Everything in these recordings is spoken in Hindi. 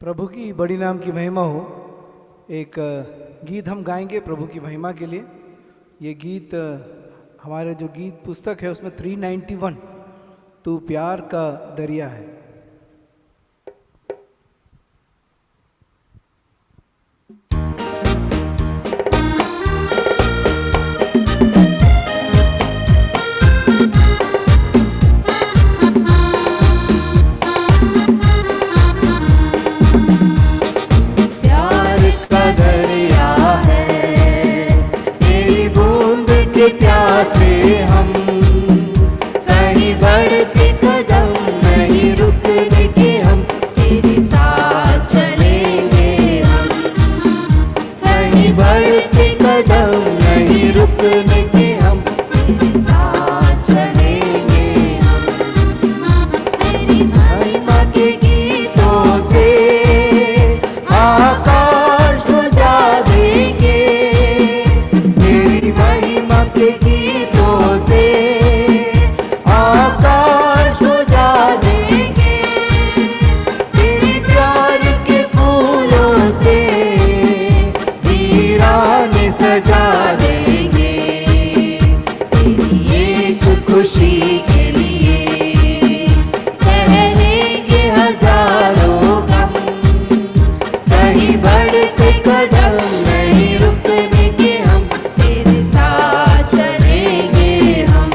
प्रभु की बड़ी नाम की महिमा हो। एक गीत हम गाएंगे प्रभु की महिमा के लिए। ये गीत हमारे जो गीत पुस्तक है उसमें 391 तू प्यार का दरिया है। प्यासे हम कहीं बढ़ते कदम नहीं रुकने के, हम तेरे साथ चलेंगे। हम कहीं बढ़ते कदम नहीं रुकने के, हम तेरे साथ चलेंगे। हम तेरी महिमा के गीतों से आकाश को जा देंगे। तेरी महिमा के गीतों से आकाश को जा देंगे। तेरे प्यार के फूलों से वीराने सजा देंगे। तेरी एक खुशी के लिए सह लेंगे हजारों गम। कहीं बढ़ते कदम नहीं रुकने के, हम तेरे साथ चलेंगे। हम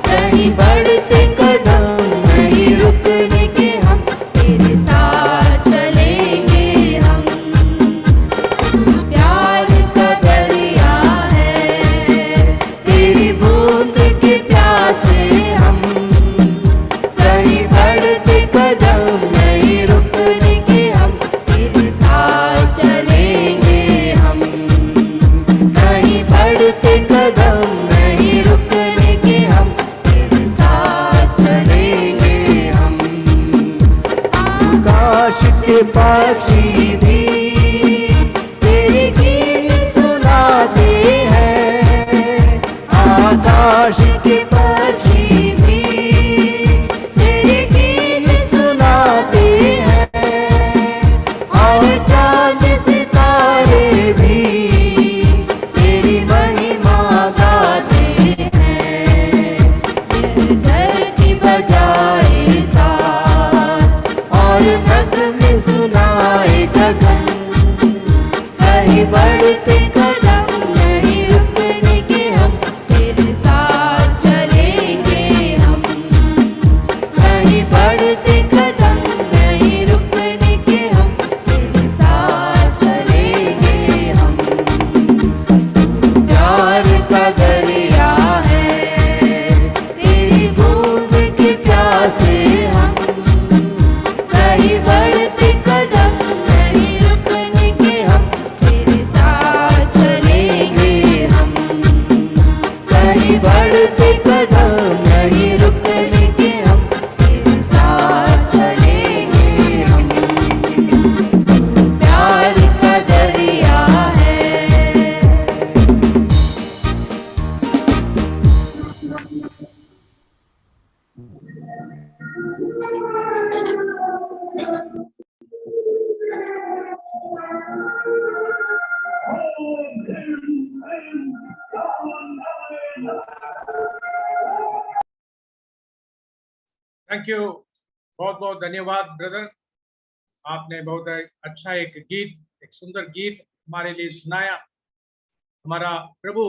कहीं बढ़ते कदम नहीं रुकने के, हम तेरे साथ चलेंगे। हम प्यार का दरिया है, तेरी बूंद के प्यासे हम कहीं बढ़ते कदम नहीं रुकने के, हम तेरे साथ चलेंगे। हम कहीं बढ़ते कदम नहीं रुकने के, हम तेरे साथ चलेंगे। हम आकाश के पक्षी भी तेरे गीत सुनाते हैं। आकाश के पक्षी भी तेरे गीत सुनाते हैं। और चांद सितारे भी तेरी महिमा गाते हैं। ये धरती बजाए साथ और नगमे सुनाए गगन। कहीं बढ़ते कदम नहीं रुकने के, हम तेरे साथ चलेंगे। हम कहीं बढ़ते कदम नहीं रुकने के, हम तेरे साथ चलेंगे। हम प्यार का दरिया है, तेरी बूंद के प्यासे हम कहीं बढ़ते कदम नहीं रुकने के, हम तेरे साथ चलेंगे। हम कहीं बढ़ते कदम नहीं रुकने के, हम तेरे साथ चलेंगे। हम प्यार का दरिया है। थैंक यू, बहुत बहुत धन्यवाद ब्रदर। आपने बहुत अच्छा एक गीत, एक सुंदर गीत हमारे लिए सुनाया। हमारा प्रभु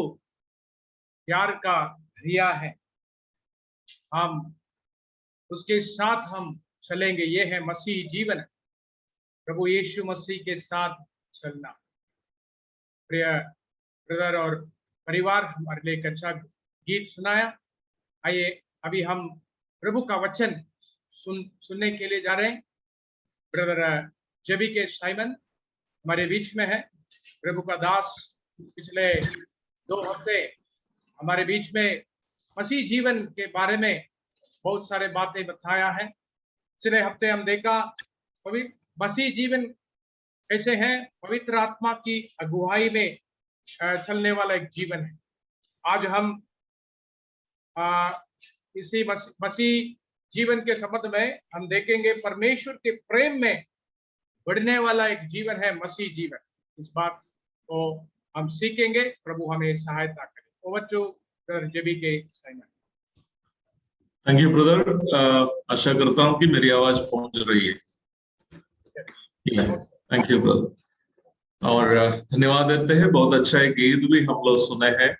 प्यार का दरिया है, हम उसके साथ हम चलेंगे। ये है मसीह जीवन, प्रभु यीशु मसीह के साथ चलना। प्रिय ब्रदर और परिवार, हमारे लिए एक अच्छा गीत सुनाया। आइए अभी हम प्रभु का वचन सुनने के लिए जा रहे हैं। ब्रदर जेबी के साइमन हमारे बीच में है। प्रभु का दास पिछले 2 हफ्ते हमारे बीच में मसीह जीवन के बारे में बहुत सारे बातें बताया है। पिछले हफ्ते हम देखा मसीह जीवन कैसे है, पवित्र आत्मा की अगुवाई में चलने वाला एक जीवन है। आज हम इसी मसीह जीवन के संबंध में हम देखेंगे परमेश्वर के प्रेम में बढ़ने वाला एक जीवन है मसीह जीवन। इस बात को हम सीखेंगे। प्रभु हमें सहायता करे। Over to brother JB K Simon. Thank you brother. आशा करता हूं कि मेरी आवाज पहुंच रही है। Thank you brother. और धन्यवाद देते हैं। बहुत अच्छा एक गीत भी हम लोग सुने हैं,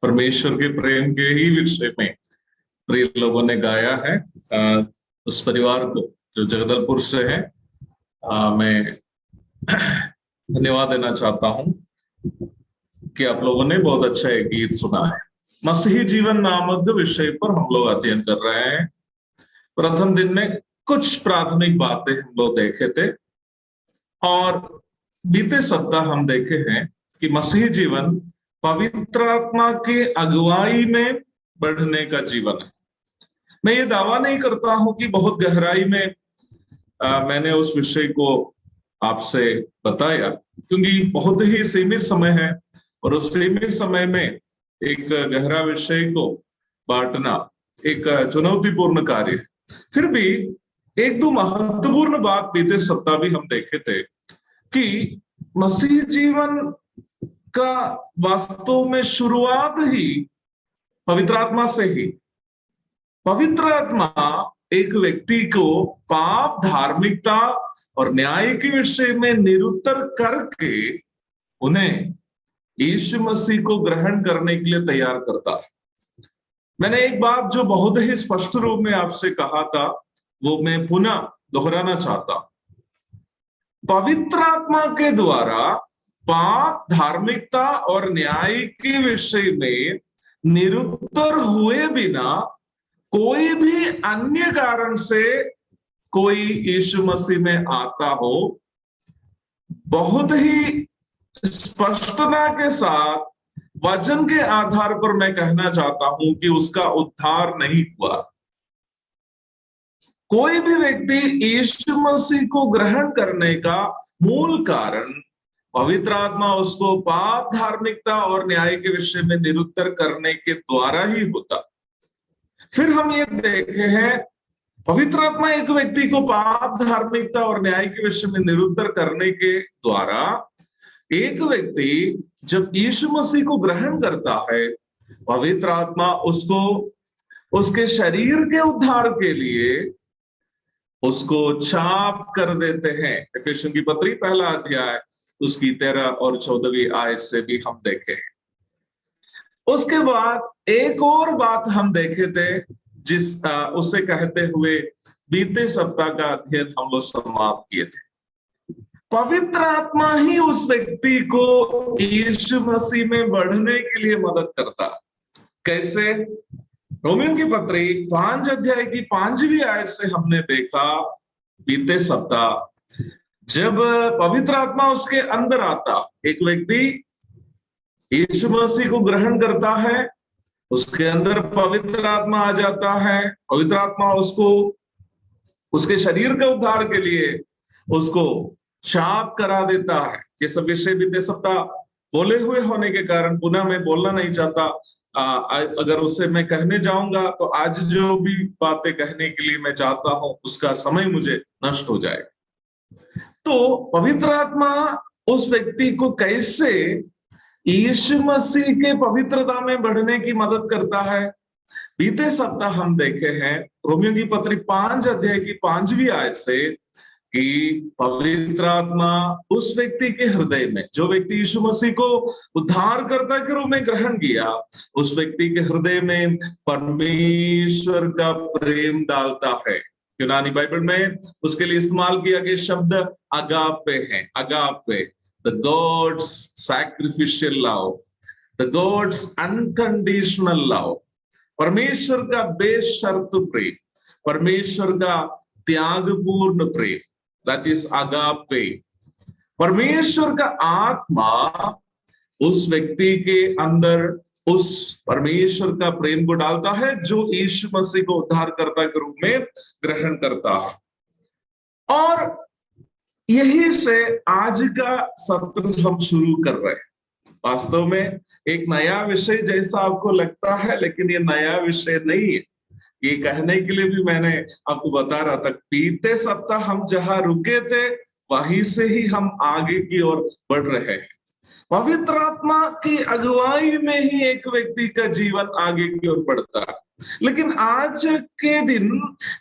परमेश्वर के प्रेम के ही विषय में प्रिय लोगों ने गाया है। उस परिवार को जो जगदलपुर से है, मैं धन्यवाद देना चाहता हूं कि आप लोगों ने बहुत अच्छा एक गीत सुना है। मसीही जीवन नामक विषय पर हम लोग अध्ययन कर रहे हैं। प्रथम दिन में कुछ प्राथमिक बातें हम लोग देखे थे और बीते सप्ताह हम देखे हैं कि मसीही जीवन पवित्र आत्मा के अगुवाई में बढ़ने का जीवन है। मैं ये दावा नहीं करता हूं कि बहुत गहराई में मैंने उस विषय को आपसे बताया, क्योंकि बहुत ही सीमित समय है और उस सीमित समय में एक गहरा विषय को बांटना एक चुनौतीपूर्ण कार्य है। फिर भी एक दो महत्वपूर्ण बात बीते सप्ताह भी हम देखे थे कि मसीह जीवन का वास्तव में शुरुआत ही पवित्र आत्मा से ही। पवित्र आत्मा एक व्यक्ति को पाप, धार्मिकता और न्याय के विषय में निरुत्तर करके उन्हें यीशु मसीह को ग्रहण करने के लिए तैयार करता है। मैंने एक बात जो बहुत ही स्पष्ट रूप में आपसे कहा था, वो मैं पुनः दोहराना चाहता हूं। पवित्र आत्मा के द्वारा पाप, धार्मिकता और न्याय के विषय में निरुत्तर हुए बिना कोई भी अन्य कारण से कोई यीशु मसीह में आता हो, बहुत ही स्पष्टता के साथ वचन के आधार पर मैं कहना चाहता हूं कि उसका उद्धार नहीं हुआ। कोई भी व्यक्ति यीशु मसीह को ग्रहण करने का मूल कारण पवित्र आत्मा उसको पाप, धार्मिकता और न्याय के विषय में निरुत्तर करने के द्वारा ही होता। फिर हम ये देखे हैं, पवित्र आत्मा एक व्यक्ति को पाप, धार्मिकता और न्याय के विषय में निरुत्तर करने के द्वारा एक व्यक्ति जब यीशु मसीह को ग्रहण करता है, पवित्र आत्मा उसको उसके शरीर के उद्धार के लिए उसको छाप कर देते हैं। एफेसियों की पत्री पहला अध्याय उसकी 13 और 14वीं आयत से भी हम देखे हैं। उसके बाद एक और बात हम देखे थे जिस उसे कहते हुए बीते सप्ताह का अध्ययन हम लोग समाप्त किए थे। पवित्र आत्मा ही उस व्यक्ति को यीशु मसीह में बढ़ने के लिए मदद करता। कैसे? रोमियों की पत्री 5 अध्याय की 5वीं आयत से हमने देखा बीते सप्ताह, जब पवित्र आत्मा उसके अंदर आता, एक व्यक्ति यीशु मसीह को ग्रहण करता है, उसके अंदर पवित्र आत्मा आ जाता है। पवित्र आत्मा उसको उसके शरीर के उद्धार के लिए उसको शाप करा देता है। ये सब विषय बीते सप्ताह बोले हुए होने के कारण पुनः मैं बोलना नहीं चाहता। अगर उसे मैं कहने जाऊंगा तो आज जो भी बातें कहने के लिए मैं चाहता हूं उसका समय मुझे नष्ट हो जाएगा। तो पवित्र आत्मा उस व्यक्ति को कैसे यीशु मसीह के पवित्रता में बढ़ने की मदद करता है, बीते सप्ताह हम देखे हैं रोमियों की पत्री 5 अध्याय की 5वीं आयत से कि पवित्र आत्मा उस व्यक्ति के हृदय में, जो व्यक्ति यीशु मसीह को उद्धारकर्ता के रूप में ग्रहण किया, उस व्यक्ति के हृदय में परमेश्वर का प्रेम डालता है। यूनानी बाइबल में उसके लिए इस्तेमाल किया गया शब्द अगापे है। Agape, the gods sacrificial love, the gods unconditional love, परमेश्वर का बेशर्त प्रेम, परमेश्वर का त्यागपूर्ण प्रेम, दैट इज अगापे। परमेश्वर का आत्मा उस व्यक्ति के अंदर उस परमेश्वर का प्रेम को डालता है जो यीशु मसीह को उद्धारकर्ता के रूप में ग्रहण करता है। और यही से आज का सत्र हम शुरू कर रहे हैं। वास्तव में एक नया विषय जैसा आपको लगता है, लेकिन ये नया विषय नहीं है। ये कहने के लिए भी मैंने आपको बता रहा था, बीते सप्ताह हम जहां रुके थे वहीं से ही हम आगे की ओर बढ़ रहे हैं। पवित्र आत्मा की अगुवाई में ही एक व्यक्ति का जीवन आगे की ओर बढ़ता है। लेकिन आज के दिन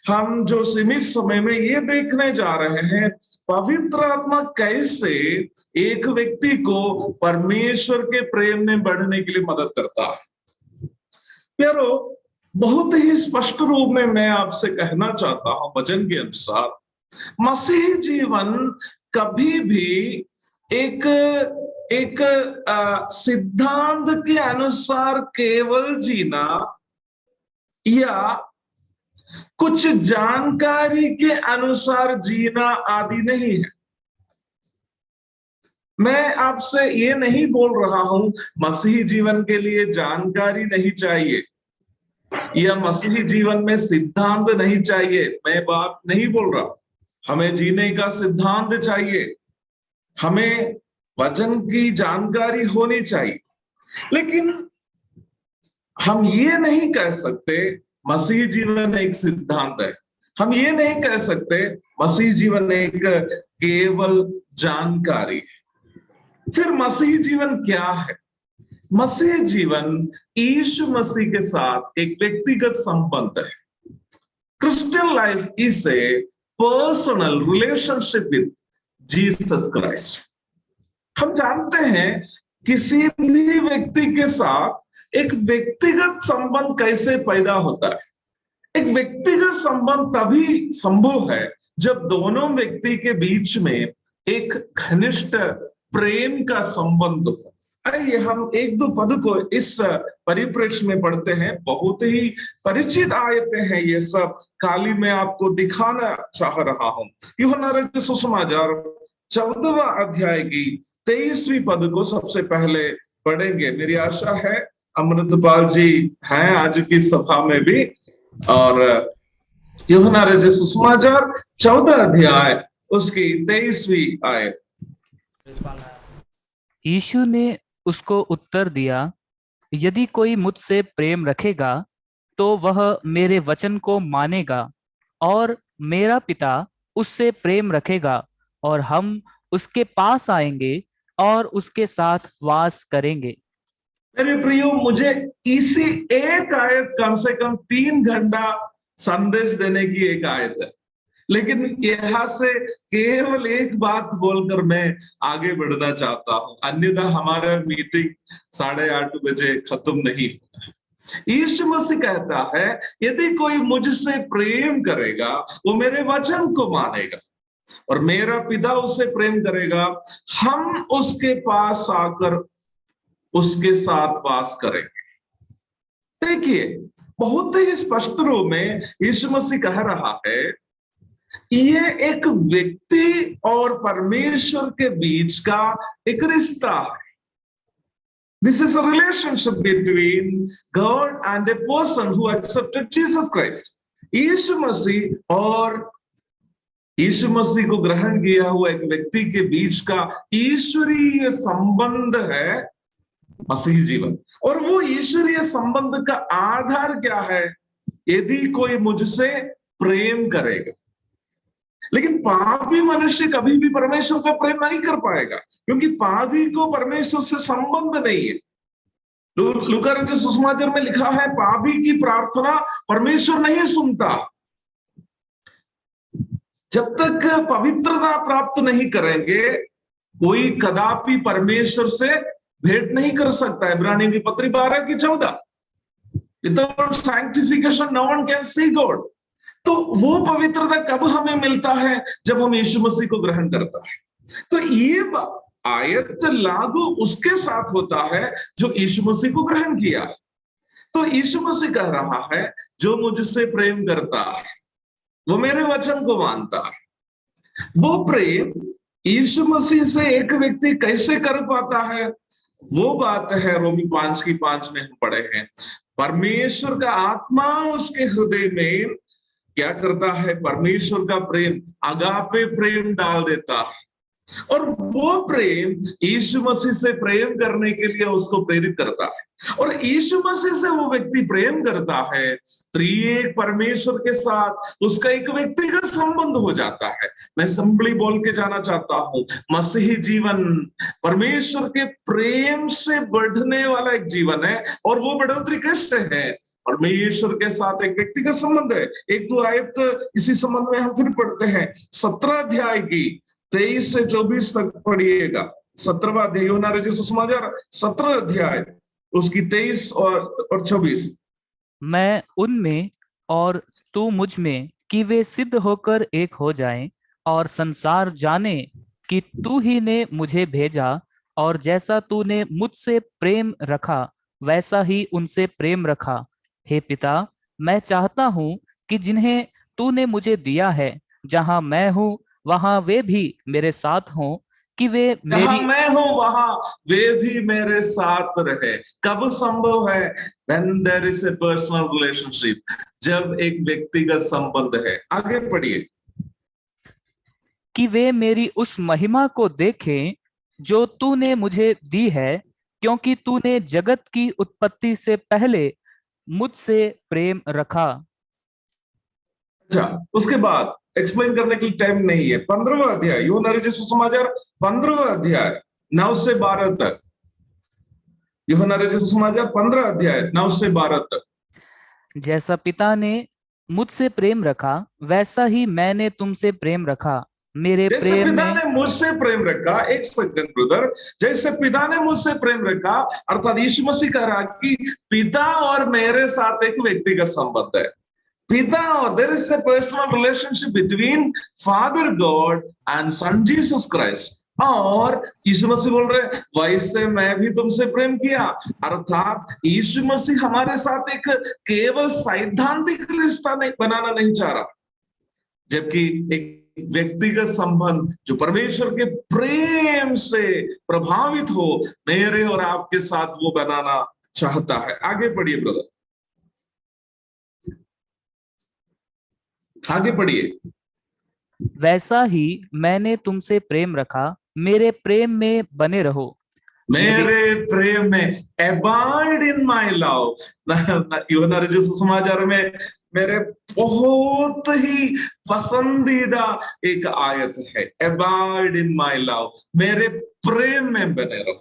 हम जो सीमित समय में ये देखने जा रहे हैं, पवित्र आत्मा कैसे एक व्यक्ति को परमेश्वर के प्रेम में बढ़ने के लिए मदद करता है। प्यारो, बहुत ही स्पष्ट रूप में मैं आपसे कहना चाहता हूं, वचन के अनुसार मसीही जीवन कभी भी एक सिद्धांत के अनुसार केवल जीना या कुछ जानकारी के अनुसार जीना आदि नहीं है। मैं आपसे ये नहीं बोल रहा हूं मसीही जीवन के लिए जानकारी नहीं चाहिए या मसीही जीवन में सिद्धांत नहीं चाहिए, मैं बात नहीं बोल रहा। हमें जीने का सिद्धांत चाहिए, हमें वचन की जानकारी होनी चाहिए, लेकिन हम ये नहीं कह सकते मसीह जीवन एक सिद्धांत है। हम ये नहीं कह सकते मसीह जीवन एक केवल जानकारी है। फिर मसीह जीवन क्या है? मसीह जीवन यीशु मसीह के साथ एक व्यक्तिगत संबंध है। Christian life is a personal relationship with Jesus Christ. हम जानते हैं किसी भी व्यक्ति के साथ एक व्यक्तिगत संबंध कैसे पैदा होता है। एक व्यक्तिगत संबंध तभी संभव है जब दोनों व्यक्ति के बीच में एक घनिष्ठ प्रेम का संबंध हो। आइए हम एक दो पद को इस परिप्रेक्ष्य में पढ़ते हैं। बहुत ही परिचित आयतें हैं ये सब, खाली मैं आपको दिखाना चाह रहा हूं। यूहन्ना रचित सुसमाचार 14वां अध्याय की 23वीं पद को सबसे पहले पढ़ेंगे। मेरी आशा है अमृतपाल जी हैं आज की सभा में भी। और यूहन्ना रचित सुसमाचार 14 अध्याय उसकी 23वीं आयत। यीशु ने उसको उत्तर दिया, यदि कोई मुझसे प्रेम रखेगा तो वह मेरे वचन को मानेगा, और मेरा पिता उससे प्रेम रखेगा, और हम उसके पास आएंगे और उसके साथ वास करेंगे। मेरे प्रियो, मुझे इसी एक आयत कम से कम 3 घंटा संदेश देने की एक आयत है, लेकिन यहां से केवल एक बात बोलकर मैं आगे बढ़ना चाहता हूं, अन्यथा हमारा मीटिंग 8:30 बजे खत्म नहीं होगा। यीशु मसीह कहता है, यदि कोई मुझसे प्रेम करेगा वो मेरे वचन को मानेगा, और मेरा पिता उसे प्रेम करेगा, हम उसके पास आकर उसके साथ वास करेंगे। देखिए, बहुत ही स्पष्ट रूप में यीशु मसीह कह रहा है, ये एक व्यक्ति और परमेश्वर के बीच का एक रिश्ता है। This is a relationship between God and a person who accepted Jesus Christ. Yeshu Masih और यीशु मसीह को ग्रहण किया हुआ एक व्यक्ति के बीच का ईश्वरीय संबंध है मसीह जीवन। और वो ईश्वरीय संबंध का आधार क्या है? यदि कोई मुझसे प्रेम करेगा। लेकिन पापी मनुष्य कभी भी परमेश्वर का प्रेम नहीं कर पाएगा, क्योंकि पापी को परमेश्वर से संबंध नहीं है। लूका रचित सुसमाचार में लिखा है, पापी की प्रार्थना परमेश्वर नहीं सुनता। जब तक पवित्रता प्राप्त नहीं करेंगे, कोई कदापि परमेश्वर से भेंट नहीं कर सकता है। इब्रानियों की पत्री 12:14, without sanctification no one can see God. तो वो पवित्रता कब हमें मिलता है? जब हम यीशु मसीह को ग्रहण करता है। तो ये आयत लागू उसके साथ होता है जो यीशु मसीह को ग्रहण किया। तो यीशु मसीह कह रहा है, जो मुझसे प्रेम करता है वो मेरे वचन को मानता है। वो प्रेम यीशु मसीह से एक व्यक्ति कैसे कर पाता है? वो बात है रोमी 5:5 में हम पढ़े हैं, परमेश्वर का आत्मा उसके हृदय में क्या करता है? परमेश्वर का प्रेम, अगापे प्रेम डाल देता है। और वो प्रेम यीशु मसीह से प्रेम करने के लिए उसको प्रेरित करता है। और यीशु मसीह से वो व्यक्ति प्रेम करता है, त्रिएक परमेश्वर के साथ उसका एक व्यक्तिगत संबंध हो जाता है। मैं सिंपली बोल के जाना चाहता हूं, मसीही जीवन परमेश्वर के प्रेम से बढ़ने वाला एक जीवन है। और वो बढ़ोतरी कैसे है? परमेश्वर के साथ एक व्यक्तिगत संबंध है। एक दो आयत इसी संबंध में हम फिर पढ़ते हैं। 17 अध्याय की 23 से 24 तक पढ़िएगा। 17वां अध्याय यूहन्ना रचित सुसमाचार 17 अध्याय उसकी 23 और 24। मैं उनमें और तू मुझ में कि वे सिद्ध होकर एक हो जाएं, और संसार जाने कि तू ही ने मुझे भेजा, और जैसा तूने मुझसे प्रेम रखा वैसा ही उनसे प्रेम रखा। हे पिता, मैं चाहता हूं कि जिन्हें तूने मुझे दिया है, जहां मैं हूं वहां वे भी मेरे साथ हों, कि वे जहां मेरी मैं हूं वहां वे भी मेरे साथ रहे। कब संभव है? When there is a personal relationship, जब एक व्यक्तिगत संबंध है। आगे पढ़िए। कि वे मेरी उस महिमा को देखें जो तूने मुझे दी है, क्योंकि तूने जगत की उत्पत्ति से पहले मुझसे प्रेम रखा। अच्छा, उसके बाद एक्सप्लेन करने के लिए टाइम नहीं है। 15वां अध्याय यूहन्ना रचित सुसमाचार 15वां अध्याय 9 से 12 तक। यूहन्ना रचित सुसमाचार 15 अध्याय 9 से 12 तक। जैसा पिता ने मुझसे प्रेम रखा वैसा ही मैंने तुमसे प्रेम रखा। मेरे जैसे प्रेम पिता में ने मुझसे प्रेम रखा, एक सेकंड ब्रदर, जैसे पिता ने मुझसे प्रेम रखा, अर्थात यीशु मसीह कह रहा कि पिता और मेरे साथ एक व्यक्तिगत संबंध है। पिता और there is a personal relationship between father God and son Jesus Christ. और यीशु मसीह बोल रहे वैसे मैं भी तुमसे प्रेम किया। अर्थात यीशु मसीह हमारे साथ एक केवल सैद्धांतिक रिश्ता नहीं बनाना नहीं चाह रहा, जबकि एक व्यक्तिगत संबंध जो परमेश्वर के प्रेम से प्रभावित हो, मेरे और आपके साथ वो बनाना चाहता है। आगे पढ़िए ब्रदर, आगे पढ़िए। वैसा ही मैंने तुमसे प्रेम रखा, मेरे प्रेम में बने रहो। मेरे प्रेम में, अबाइड इन माई लव। यूहन्ना रचित सुसमाचार में मेरे बहुत ही पसंदीदा एक आयत है, अबाइड इन माई लव, मेरे प्रेम में बने रहो।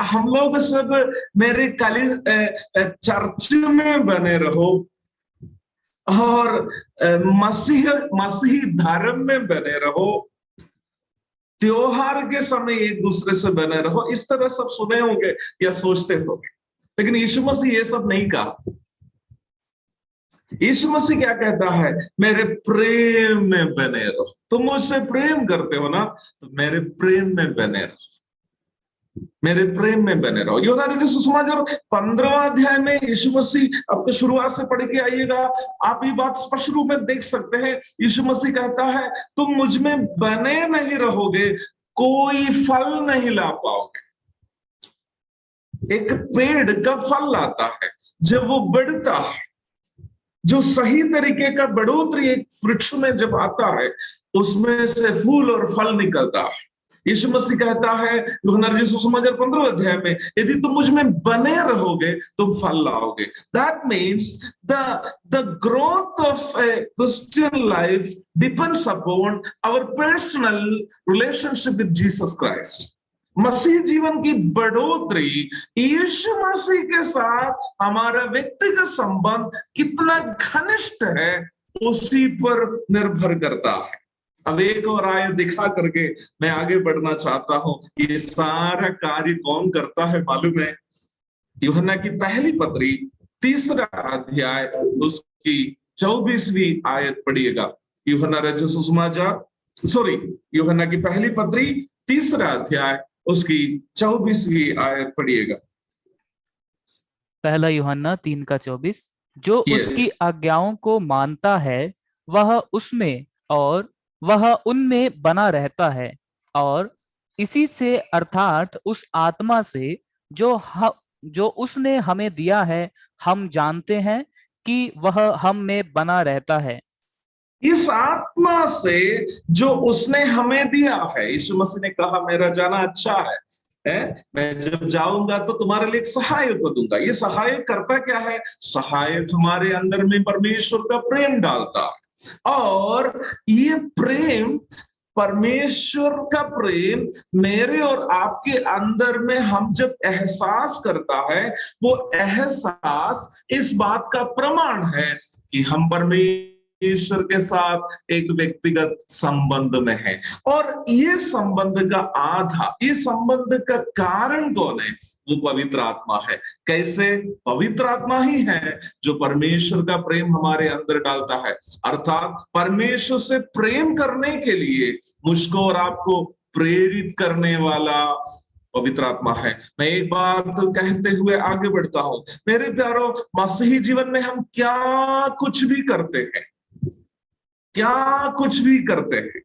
हम लोग सब मेरे चर्च में बने रहो, और मसीही धर्म में बने रहो, त्योहार के समय एक दूसरे से बने रहो। इस तरह सब सुने होंगे या सोचते होंगे, लेकिन यीशु मसीह ये सब नहीं कहा। यीशु मसीह क्या कहता है? मेरे प्रेम में बने रहो। तुम मुझसे प्रेम करते हो ना, तो मेरे प्रेम में बने रहो, मेरे प्रेम में बने रहो। यूहन्ना रचित सुसमाचार 15वां अध्याय में यीशु मसीह, आपको शुरुआत से पढ़ के आइएगा, आप ये बात स्पष्ट रूप में देख सकते हैं। यीशु मसीह कहता है तुम मुझ में बने नहीं रहोगे, कोई फल नहीं ला पाओगे। एक पेड़ का फल लाता है जब वो बढ़ता है, जो सही तरीके का बढ़ोतरी एक वृक्ष में जब आता है, उसमें से फूल और फल निकलता है। यीशु मसीह कहता है यूहन्ना रचित सुसमाचार 15 अध्याय में, यदि तुम मुझ में बने रहोगे तुम फल लाओगे। That means the growth of a Christian life depends upon our personal relationship with Jesus Christ. मसीह जीवन की बढ़ोतरी यीशु मसीह के साथ हमारा व्यक्तिगत संबंध कितना घनिष्ठ है, उसी पर निर्भर करता है। अब एक और आयत दिखा करके मैं आगे बढ़ना चाहता हूं। ये सारा कार्य कौन करता है मालूम है? यूहन्ना की पहली पत्री 3 अध्याय उसकी 24वीं आयत पढ़िएगा। यूहन्ना रचित सुसमाचार यूहन्ना की पहली पत्री 3 अध्याय उसकी 24वीं आयत पढ़िएगा। पहला यूहन्ना 3:24, जो उसकी आज्ञाओं को मानता है वह उसमें और वह उनमें बना रहता है, और इसी से अर्थात उस आत्मा से जो उसने हमें दिया है हम जानते हैं कि वह हम में बना रहता है। इस आत्मा से जो उसने हमें दिया है। यीशु मसीह ने कहा मेरा जाना अच्छा है, मैं जब जाऊंगा तो तुम्हारे लिए एक सहायक को दूंगा। ये सहायक करता क्या है? सहायक हमारे अंदर में परमेश्वर का प्रेम डालता है, और ये प्रेम, परमेश्वर का प्रेम मेरे और आपके अंदर में हम जब एहसास करता है, वो एहसास इस बात का प्रमाण है कि हम परमेश्वर के साथ एक व्यक्तिगत संबंध में है। और ये संबंध का आधार, ये संबंध का कारण कौन है? वो पवित्र आत्मा है। कैसे? पवित्र आत्मा ही है जो परमेश्वर का प्रेम हमारे अंदर डालता है। अर्थात परमेश्वर से प्रेम करने के लिए मुझको और आपको प्रेरित करने वाला पवित्र आत्मा है। मैं एक बात कहते हुए आगे बढ़ता हूं। मेरे प्यारो, मसीही जीवन में हम क्या कुछ भी करते हैं, क्या कुछ भी करते हैं,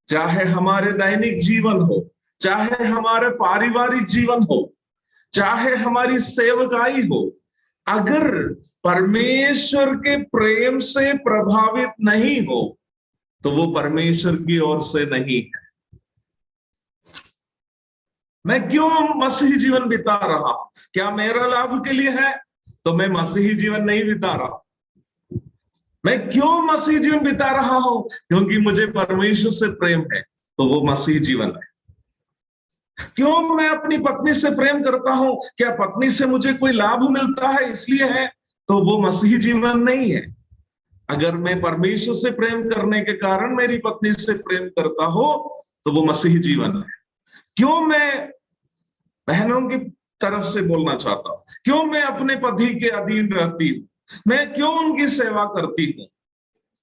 चाहे हमारे दैनिक जीवन हो, चाहे हमारे पारिवारिक जीवन हो, चाहे हमारी सेवकाई हो, अगर परमेश्वर के प्रेम से प्रभावित नहीं हो तो वो परमेश्वर की ओर से नहीं है। मैं क्यों मसीही जीवन बिता रहा हूं? क्या मेरा लाभ के लिए है? तो मैं मसीही जीवन नहीं बिता रहा। मैं क्यों मसीही जीवन बिता रहा हूं? क्योंकि मुझे परमेश्वर से प्रेम है, तो वो मसीही जीवन है। क्यों मैं अपनी पत्नी से प्रेम करता हूं? क्या पत्नी से मुझे कोई लाभ मिलता है इसलिए है? तो वो मसीही जीवन नहीं है। अगर मैं परमेश्वर से प्रेम करने के कारण मेरी पत्नी से प्रेम करता हो तो वो मसीही जीवन है। क्यों मैं बहनों की तरफ से बोलना चाहता हूं, क्यों मैं अपने पति के अधीन रहती हूं, मैं क्यों उनकी सेवा करती हूं?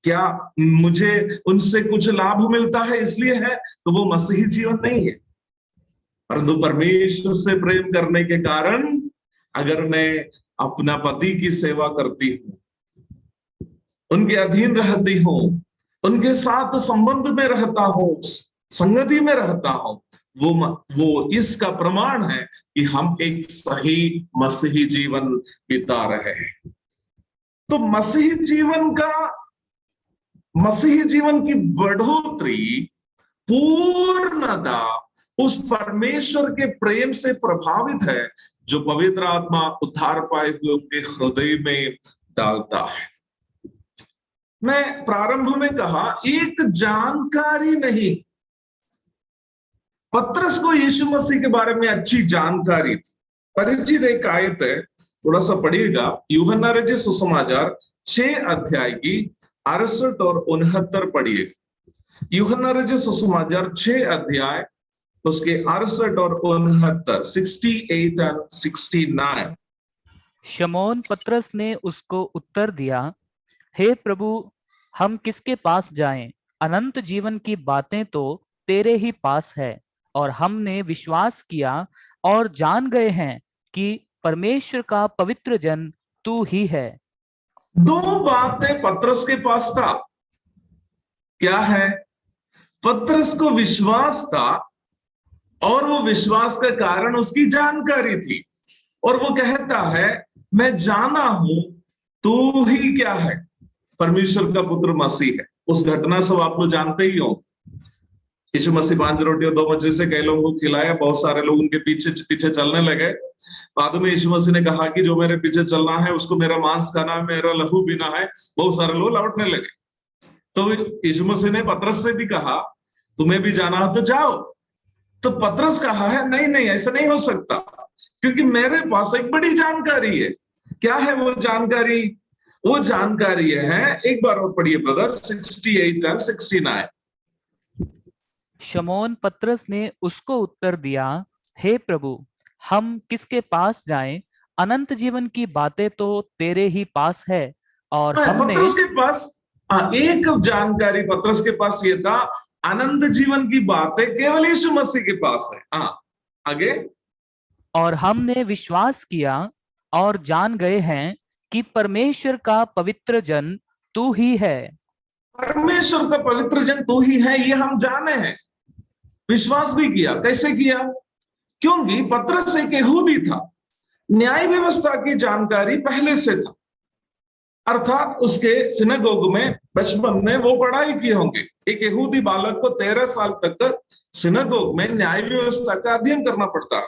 क्या मुझे उनसे कुछ लाभ मिलता है इसलिए है? तो वो मसीही जीवन नहीं है। परंतु परमेश्वर से प्रेम करने के कारण अगर मैं अपना पति की सेवा करती हूं, उनके अधीन रहती हूं, उनके साथ संबंध में रहता हूं, संगति में रहता हूं, वो इसका प्रमाण है कि हम एक सही मसीही जीवन बिता रहे हैं। तो मसीही जीवन की बढ़ोतरी पूर्णता उस परमेश्वर के प्रेम से प्रभावित है जो पवित्र आत्मा उद्धार पाए हुए उनके हृदय में डालता है। मैं प्रारंभ में कहा एक जानकारी नहीं, पत्रस को यीशु मसीह के बारे में अच्छी जानकारी थी। परिचित एक आयत है, थोड़ा सा पढ़िएगा। यूहन्ना रचित सुसमाचार 6 अध्याय की 68 और 69 पढ़िएगा। यूहन्ना रचित सुसमाचार 6 अध्याय उसके 68 और 69, 68 और 69। शमौन पतरस ने उसको उत्तर दिया, हे प्रभु, हम किसके पास जाएं? अनंत जीवन की बातें तो तेरे ही पास है, और हमने विश्वास किया और जान गए हैं कि परमेश्वर का पवित्र जन तू ही है। 2 बातें पतरस के पास था। क्या है? पतरस को विश्वास था, और वो विश्वास का कारण उसकी जानकारी थी। और वो कहता है मैं जाना हूं तू ही क्या है? परमेश्वर का पुत्र मसीह है। उस घटना सब आप लोग जानते ही हो। यीशु मसीह 5 रोटी और 2 मछली से कई लोगों को खिलाया, बहुत सारे लोग उनके पीछे पीछे चलने लगे। बाद में यीशु मसीह ने कहा कि जो मेरे पीछे चलना है उसको मेरा मांस खाना है, मेरा लहू पीना है। बहुत सारे लोग लौटने लगे। तो यीशु मसीह ने पतरस से भी कहा तुम्हें भी जाना है तो जाओ। तो पतरस कहा है नहीं नहीं, ऐसा नहीं हो सकता, क्योंकि मेरे पास एक बड़ी जानकारी है। क्या है वो जानकारी? वो जानकारी है, एक बार और पढ़िए ब्रदर, 68 और 69। शमौन पतरस ने उसको उत्तर दिया, हे प्रभु, हम किसके पास जाएं? अनंत जीवन की बातें तो तेरे ही पास है, और हमने पतरस के पास एक जानकारी पतरस के पास ये था, अनंत जीवन की बातें केवल यीशु मसीह के पास है। आगे, और हमने विश्वास किया और जान गए हैं कि परमेश्वर का पवित्र जन तू ही है। परमेश्वर का पवित्र जन तू ही है, ये हम जाने हैं, विश्वास भी किया। कैसे किया? क्योंकि पतरस एक यहूदी था, न्याय व्यवस्था की जानकारी पहले से था। अर्थात उसके सिनेगोग में बचपन में वो पढ़ाई किए होंगे। एक यहूदी बालक को 13 साल तक सिनेगोग में न्याय व्यवस्था का अध्ययन करना पड़ता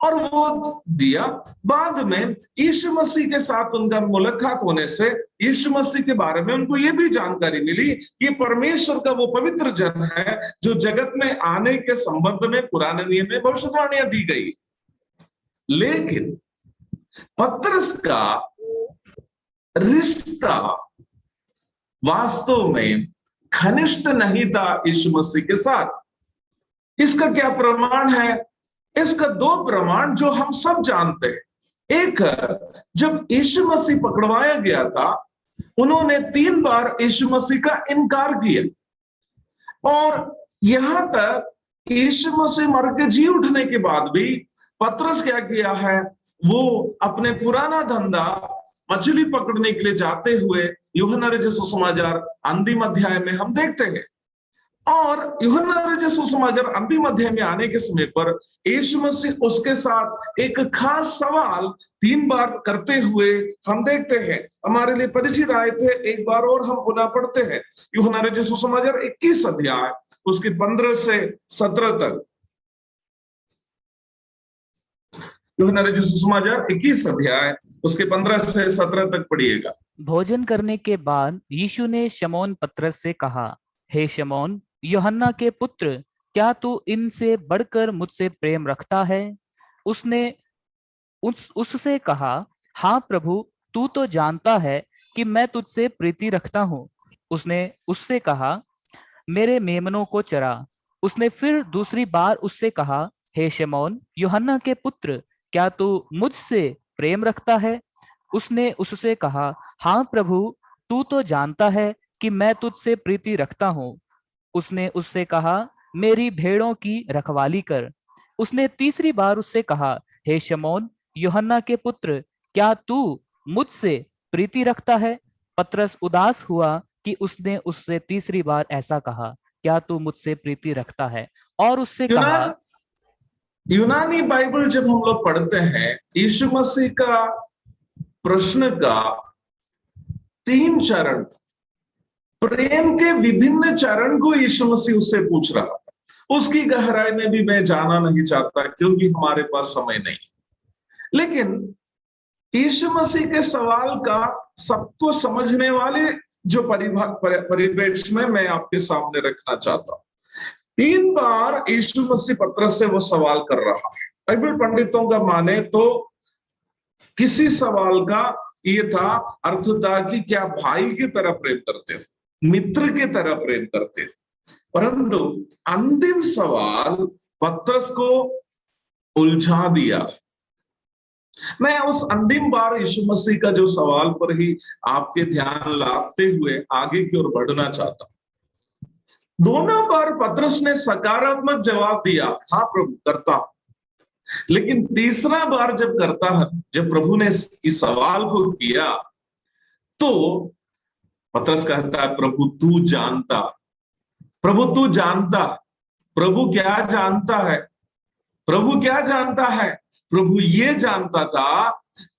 और वो दिया। बाद में यीशु मसीह के साथ उनका मुलाकात होने से यीशु मसीह के बारे में उनको ये भी जानकारी मिली कि परमेश्वर का वो पवित्र जन है जो जगत में आने के संबंध में पुराने नियम में भविष्यवाणियां दी गई। लेकिन पतरस का रिश्ता वास्तव में घनिष्ठ नहीं था यीशु मसीह के साथ। इसका क्या प्रमाण है? इसका दो प्रमाण जो हम सब जानते हैं। एक, जब यीशु मसीह पकड़वाया गया था, उन्होंने 3 बार यीशु मसीह का इनकार किया और यहां तक यीशु मसीह मर के जी उठने के बाद भी पतरस क्या किया है, वो अपने पुराना धंधा मछली पकड़ने के लिए जाते हुए यूहन्ना रचित सुसमाचार अंतिम अध्याय में हम देखते हैं। और यूहन्ना रचित सुसमाचार अंतिम अध्याय में आने के समय पर यीशु मसीह उसके साथ एक खास सवाल 3 बार करते हुए हम देखते हैं। हमारे लिए परिचित आए थे, एक बार और हम पुनः पढ़ते हैं। यूहन्ना रचित सुसमाचार 21 अध्याय उसके 15 से 17 तक। यूहन्ना रचित सुसमाचार 21 अध्याय उसके 15 से 17 तक पढ़िएगा। भोजन करने के बाद यीशु ने शमौन पतरस से कहा, हे शमौन, यूहन्ना के पुत्र, क्या तू इनसे बढ़कर मुझसे प्रेम रखता है? उसने उससे कहा, हाँ प्रभु, तू तो जानता है कि मैं तुझसे प्रीति रखता हूँ। उसने उससे कहा, मेरे मेमनों को चरा। उसने फिर दूसरी बार उससे कहा, हे शमौन, यूहन्ना के पुत्र, क्या तू मुझसे प्रेम रखता है? उसने उससे कहा, हाँ प्रभु, तू तो जानता है कि मैं तुझसे प्रीति रखता हूँ। उसने उससे कहा, मेरी भेड़ों की रखवाली कर। उसने तीसरी बार उससे कहा, हे शमौन, यूहन्ना के पुत्र, क्या तू मुझसे प्रीति रखता है? पतरस उदास हुआ कि उसने उससे तीसरी बार ऐसा कहा, क्या तू मुझसे प्रीति रखता है? और उससे कहा, यूनानी बाइबल जब हम लोग पढ़ते हैं, यीशु मसीह का प्रश्न का 3 चरण, प्रेम के विभिन्न चरण को यीशु मसीह उससे पूछ रहा था। उसकी गहराई में भी मैं जाना नहीं चाहता क्योंकि हमारे पास समय नहीं। लेकिन यीशु मसीह के सवाल का सबको समझने वाले जो परिवेश में मैं आपके सामने रखना चाहता हूं। 3 बार यीशु मसीह पतरस से वो सवाल कर रहा है। बाइबल पंडितों का माने तो किसी सवाल का ये था, अर्थ था कि क्या भाई की तरह प्रेम करते हो, मित्र की तरह प्रेम करते हो। परंतु अंतिम सवाल पतरस को उलझा दिया। मैं उस अंतिम बार यीशु मसीह का जो सवाल पर ही आपके ध्यान लाते हुए आगे की ओर बढ़ना चाहता हूं। दोनों बार पतरस ने सकारात्मक जवाब दिया, हाँ प्रभु करता हूं। लेकिन तीसरा बार जब करता है, जब प्रभु ने इस सवाल को किया, तो पतरस कहता है, प्रभु तू जानता। प्रभु तू जानता। प्रभु क्या जानता है? प्रभु क्या जानता है? प्रभु ये जानता था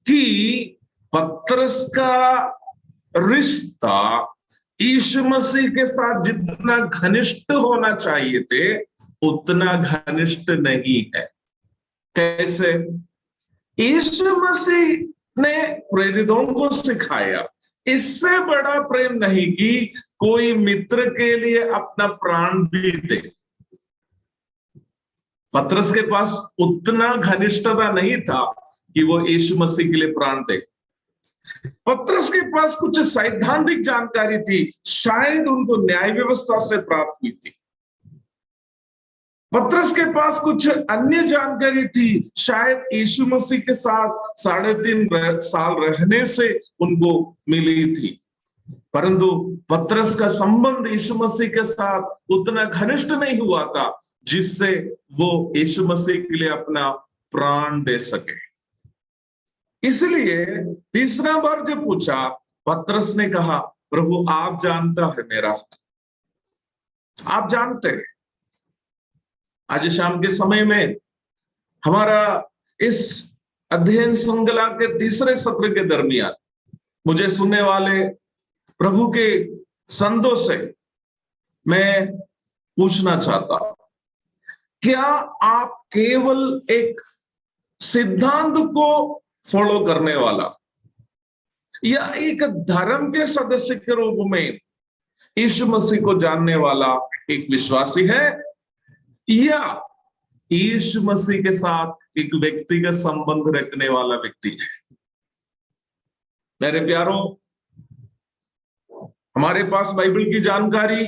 कि पतरस का रिश्ता यीशु मसीह के साथ जितना घनिष्ठ होना चाहिए थे उतना घनिष्ठ नहीं है। कैसे? यीशु मसीह ने प्रेरितों को सिखाया, इससे बड़ा प्रेम नहीं कि कोई मित्र के लिए अपना प्राण भी दे। पतरस के पास उतना घनिष्ठता नहीं था कि वो यीशु मसीह के लिए प्राण दे। पतरस के पास कुछ सैद्धांतिक जानकारी थी, शायद उनको न्याय व्यवस्था से प्राप्त हुई थी। पतरस के पास कुछ अन्य जानकारी थी, शायद यीशु मसीह के साथ 3.5 साल रहने से उनको मिली थी। परंतु पतरस का संबंध यीशु मसीह के साथ उतना घनिष्ठ नहीं हुआ था जिससे वो यीशु मसीह के लिए अपना प्राण दे सके। इसलिए तीसरा बार जब पूछा, पतरस ने कहा, प्रभु आप जानता है मेरा, आप जानते हैं। आज शाम के समय में हमारा इस अध्ययन श्रृंखला के तीसरे सत्र के दरमियान मुझे सुनने वाले प्रभु के संतों से मैं पूछना चाहता हूं, क्या आप केवल एक सिद्धांत को फॉलो करने वाला या एक धर्म के सदस्य के रूप में यीशु मसीह को जानने वाला एक विश्वासी है, या यीशु मसीह के साथ एक व्यक्तिगत संबंध रखने वाला व्यक्ति है? मेरे प्यारों, हमारे पास बाइबल की जानकारी,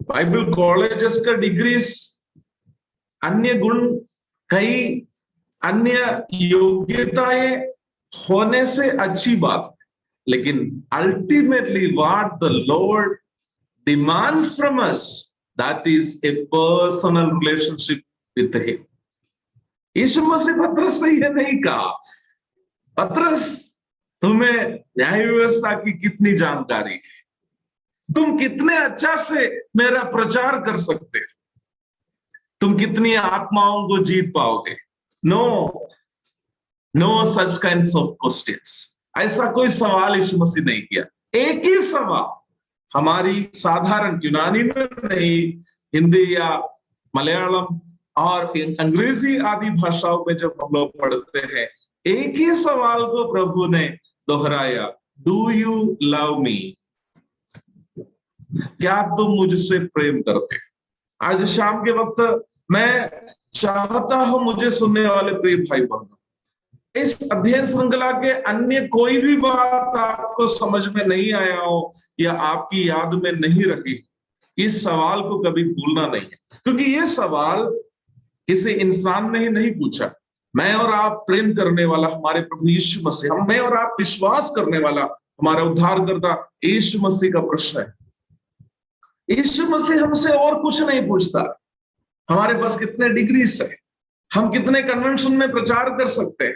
बाइबल कॉलेजेस का डिग्रीज, अन्य गुण, कई अन्य योग्यताएं होने से अच्छी बात है, लेकिन ultimately what the Lord demands from us, that is a personal relationship with him. Yeshu Masih Patras से यह नहीं कहा, पतरस तुम्हें न्याय व्यवस्था की कितनी जानकारी है, तुम कितने अच्छा से मेरा प्रचार कर सकते हो, तुम कितनी आत्माओं को जीत पाओगे। No such kinds of questions. ऐसा कोई सवाल यीशु मसीह नहीं किया। एक ही सवाल हमारी साधारण यूनानी में नहीं, हिंदी या मलयालम और अंग्रेजी आदि भाषाओं में जब हम लोग पढ़ते हैं, एक ही सवाल को प्रभु ने दोहराया, डू यू लव मी? क्या तुम मुझसे प्रेम करते? आज शाम के वक्त मैं चाहता हूं मुझे सुनने वाले प्रिय भाई बहनों, इस अध्ययन श्रृंखला के अन्य कोई भी बात आपको समझ में नहीं आया हो या आपकी याद में नहीं रही, इस सवाल को कभी भूलना नहीं है, क्योंकि ये सवाल किसी इंसान ने ही नहीं पूछा। मैं और आप प्रेम करने वाला हमारे प्रभु यीशु मसीह, मैं और आप विश्वास करने वाला हमारा उद्धारकर्ता यीशु मसीह का प्रश्न है। यीशु मसीह हमसे और कुछ नहीं पूछता, हमारे पास कितने डिग्रीज है, हम कितने कन्वेंशन में प्रचार कर सकते हैं,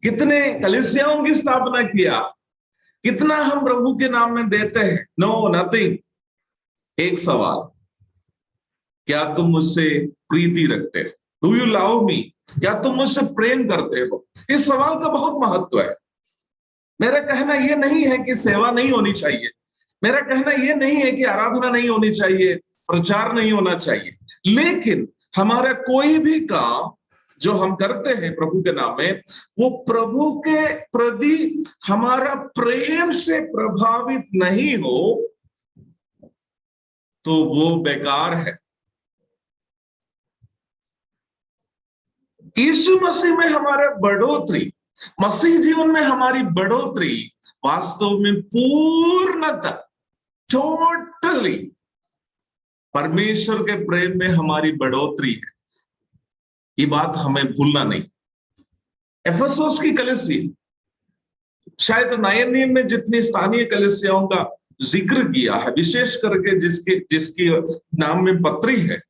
कितने कलीसियाओं की स्थापना किया, कितना हम प्रभु के नाम में देते हैं। No, nothing. एक सवाल, क्या तुम मुझसे प्रीति रखते हो? Do you love me? क्या तुम मुझसे प्रेम करते हो? इस सवाल का बहुत महत्व है। मेरा कहना यह नहीं है कि सेवा नहीं होनी चाहिए, मेरा कहना यह नहीं है कि आराधना नहीं होनी चाहिए, प्रचार नहीं होना चाहिए, लेकिन हमारा कोई भी काम जो हम करते हैं प्रभु के नाम में, वो प्रभु के प्रति हमारा प्रेम से प्रभावित नहीं हो तो वो बेकार है। यीशु मसीह में हमारा बढ़ोतरी, मसीह जीवन में हमारी बढ़ोतरी वास्तव में पूर्णतः टोटली परमेश्वर के प्रेम में हमारी बढ़ोतरी है। ये बात हमें भूलना नहीं। एफेसोस की कलीसिया, शायद नए नियम में जितनी स्थानीय कलीसियाओं का जिक्र किया है, विशेष करके जिसकी नाम में पत्री है,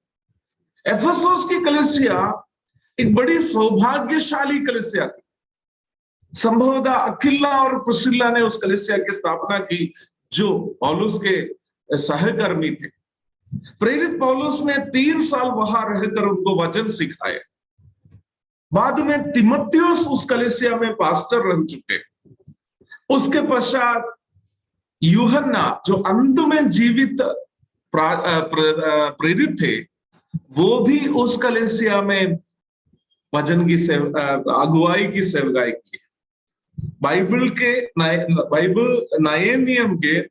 एफेसोस की कलीसिया एक बड़ी सौभाग्यशाली कलीसिया थी। संभवतः अक्विला और प्रिस्किल्ला ने उस कलीसिया की स्थापना की जो पौलुस के सहकर्मी थे। प्रेरित पौलुस ने 3 साल वहां रहकर उनको वचन सिखाया। बाद में तिमोथियुस उस कलीसिया में पास्टर रह चुके। उसके पश्चात यूहन्ना जो अंत में जीवित प्रेरित थे, वो भी उस कलीसिया में वचन की अगुवाई की सेवकाई की। बाइबल नए नियम के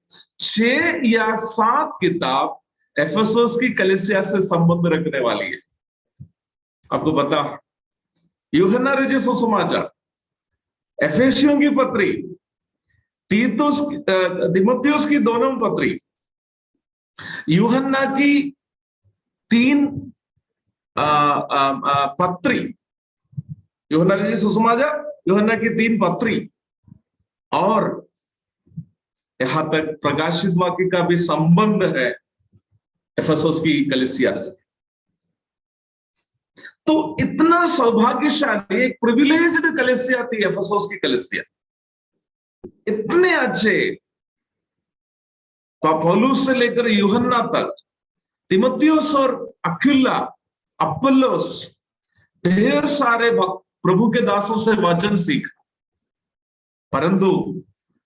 6 या 7 किताब एफेसोस की कलीसिया से संबंध रखने वाली है। आपको बता, यूहन्ना रचित सुसमाचार, एफेसियों की पत्री, तिमोथियुस की दोनों पत्री, यूहन्ना की 3 पत्री, यूहन्ना रचित सुसमाचार, यूहन्ना की 3 पत्री, और यहां तक प्रकाशित वाक्य का भी संबंध है एफेसोस की कलीसिया से। तो इतना सौभाग्यशाली एक प्रिविलेज्ड कलीसिया थी एफेसोस की कलीसिया। इतने अच्छे, पौलुस से लेकर यूहन्ना तक, तिमोथियुस और अक्विला, अपोलोस, ढेर सारे प्रभु के दासों से वचन सीखा। परंतु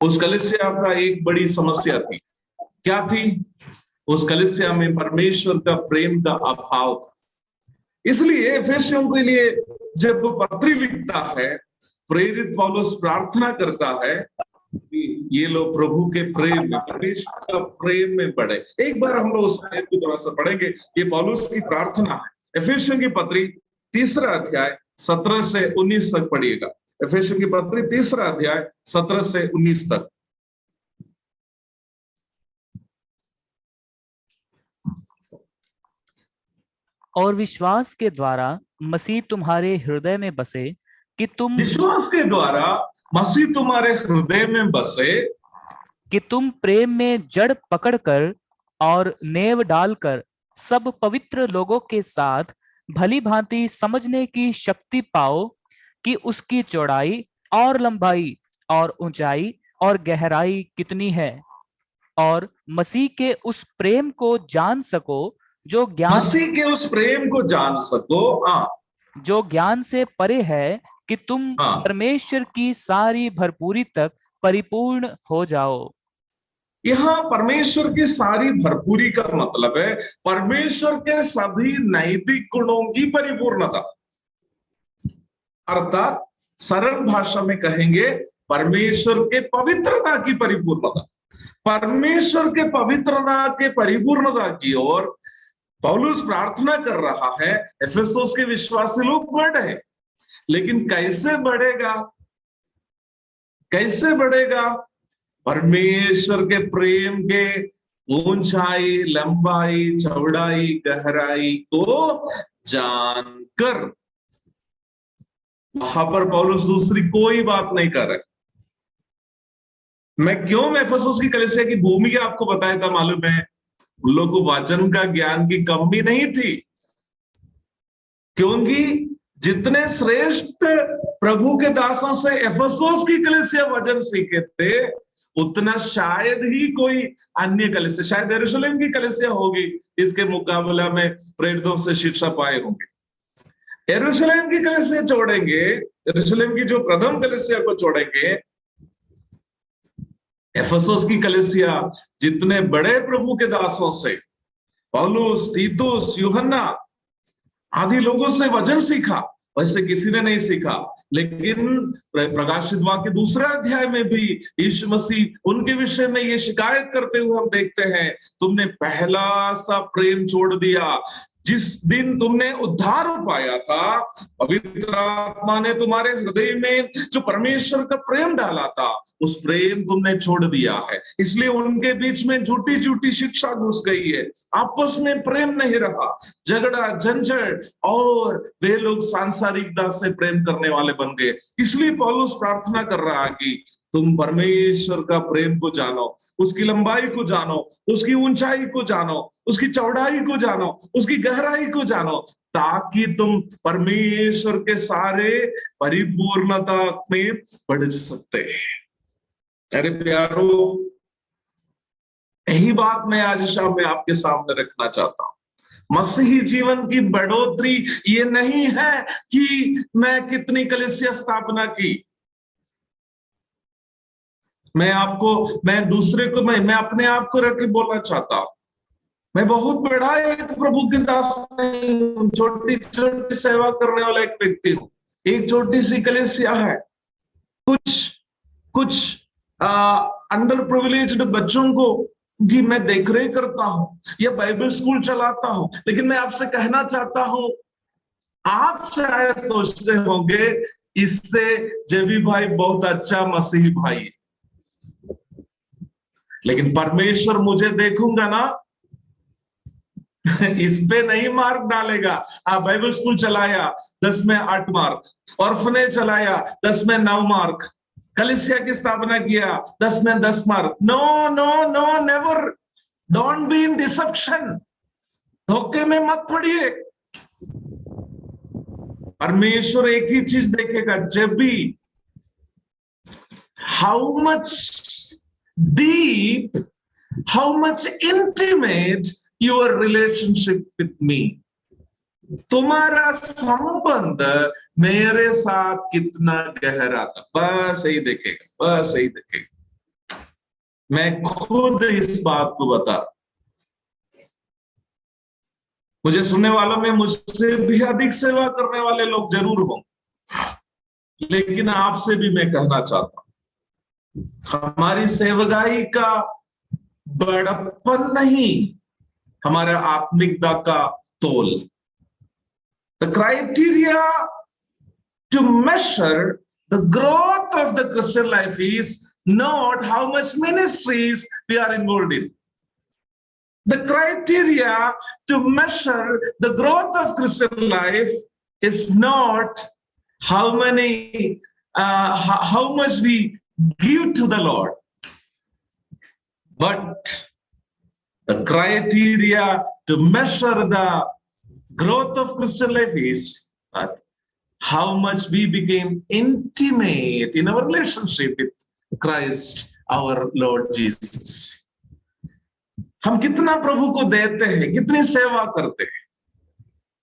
उस कलीसिया का एक बड़ी समस्या थी। क्या थी? उस कलीसिया में परमेश्वर का प्रेम का अभाव था। इसलिए एफेसियों के लिए जब वो पत्री लिखता है, प्रेरित पौलुस प्रार्थना करता है कि ये लोग प्रभु के प्रेम में, परमेश्वर का प्रेम में बढ़े। एक बार हम लोग उस आयत को थोड़ा सा पढ़ेंगे। ये पौलुस की प्रार्थना है। एफेसियों की पत्री 3 अध्याय 17 से 19 तक पढ़िएगा। एफेसियों की पत्री 3 अध्याय 17 से 19 तक। और विश्वास के द्वारा मसीह तुम्हारे हृदय में बसे कि विश्वास के द्वारा मसीह तुम्हारे हृदय में बसे कि तुम प्रेम में जड़ पकड़कर और नेव डालकर सब पवित्र लोगों के साथ भली भांति समझने की शक्ति पाओ कि उसकी चौड़ाई और लंबाई और ऊंचाई और गहराई कितनी है, और मसीह के उस प्रेम को जान सको जो ज्ञान मसीह के उस प्रेम को जान सको। हाँ, जो ज्ञान से परे है, कि तुम हाँ। परमेश्वर की सारी भरपूरी तक परिपूर्ण हो जाओ। यहां परमेश्वर की सारी भरपूरी का मतलब है परमेश्वर के सभी नैतिक गुणों की परिपूर्णता। अर्थात सरल भाषा में कहेंगे परमेश्वर के पवित्रता की परिपूर्णता। परमेश्वर के पवित्रता के परिपूर्णता की ओर पौलुस प्रार्थना कर रहा है। एफेसोस के विश्वासी लोग बढ़े, लेकिन कैसे बढ़ेगा? कैसे बढ़ेगा? परमेश्वर के प्रेम के ऊंचाई, लंबाई, चौड़ाई, गहराई को जानकर। वहां पर पौलुस दूसरी कोई बात नहीं कर रहे। मैं क्यों एफेसुस की कलीसिया की भूमिका आपको बताया था मालूम है? उन लोगों को वचन का ज्ञान की कमी नहीं थी, क्योंकि जितने श्रेष्ठ प्रभु के दासों से एफेसुस की कलीसिया वचन सीखे थे, उतना शायद ही कोई अन्य कलीसिया, शायद यरूशलेम की कलीसिया होगी इसके मुकाबला में प्रेरितों से शिक्षा पाए होंगे। यरूशलेम की कलीसिया छोड़ेंगे, यरूशलेम की जो प्रथम कलीसिया को छोड़ेंगे, एफेसुस की कलीसिया जितने बड़े प्रभु के दासों से, पौलुस, तीतुस, यूहन्ना आदि लोगों से वचन सीखा, वैसे किसी ने नहीं सीखा। लेकिन प्रकाशित वाक्य 2 अध्याय में भी यीशु मसीह उनके विषय में ये शिकायत करते हुए हम देखते हैं, तुमने पहला सा प्रेम छोड़ दिया। जिस दिन तुमने उद्धार पाया था, पवित्र आत्मा ने तुम्हारे हृदय में जो परमेश्वर का प्रेम डाला था, उस प्रेम तुमने छोड़ दिया है। इसलिए उनके बीच में झूठी झूठी शिक्षा घुस गई है, आपस में प्रेम नहीं रहा, झगड़ा, झंझट, और वे लोग सांसारिकता से प्रेम करने वाले बन गए। इसलिए पौलुस प्रार्थना कर रहा है कि तुम परमेश्वर का प्रेम को जानो, उसकी लंबाई को जानो, उसकी ऊंचाई को जानो, उसकी चौड़ाई को जानो, उसकी गहराई को जानो, ताकि तुम परमेश्वर के सारे परिपूर्णता में बढ़ सकते हैं। अरे प्यारो, यही बात मैं आज शाम में आपके सामने रखना चाहता हूं। मसीही जीवन की बढ़ोतरी ये नहीं है कि मैं कितनी कलीसिया स्थापना की, मैं दूसरे को, मैं अपने आप को रख के बोलना चाहता हूं, मैं बहुत बड़ा एक प्रभु के दास नहीं हूं, छोटी छोटी सेवा करने वाला एक व्यक्ति हूं। एक छोटी सी कलीसिया है, कुछ अंडर प्रिविलेज्ड बच्चों को भी मैं देखरेख करता हूं या बाइबल स्कूल चलाता हूं। लेकिन मैं आपसे कहना चाहता हूं, आप शायद सोचते होंगे इससे जेबी भाई बहुत अच्छा मसीही भाई है, लेकिन परमेश्वर मुझे देखूंगा ना, इस पे नहीं मार्क डालेगा। आप बाइबल स्कूल चलाया 10 में 8 मार्क, ऑर्फनेज चलाया 10 में 9 मार्क, कलीसिया की स्थापना किया 10 में 10 mark. No no no, never, don't be in deception. धोखे में मत पड़िए। परमेश्वर एक ही चीज देखेगा, जब भी how much deep, how much intimate your relationship with me, तुम्हारा संबंध मेरे साथ कितना गहरा था। बस यही देखेगा, बस यही देखेगा। मैं खुद इस बात को बता, मुझे सुनने वालों में मुझसे भी अधिक सेवा करने वाले लोग जरूर हों, लेकिन आपसे भी मैं कहना चाहता हूं, हमारी सेवकाई का बड़प्पन नहीं, हमारा आत्मिकता का तोल। The criteria to measure the growth of the Christian life is not how much ministries we are involved in. The criteria to measure the growth of Christian life is not how much we give to the Lord, but the criteria to measure the growth of Christian life is how much we became intimate in our relationship with Christ, our Lord Jesus. हम कितना प्रभु को देते हैं, कितनी सेवा करते हैं।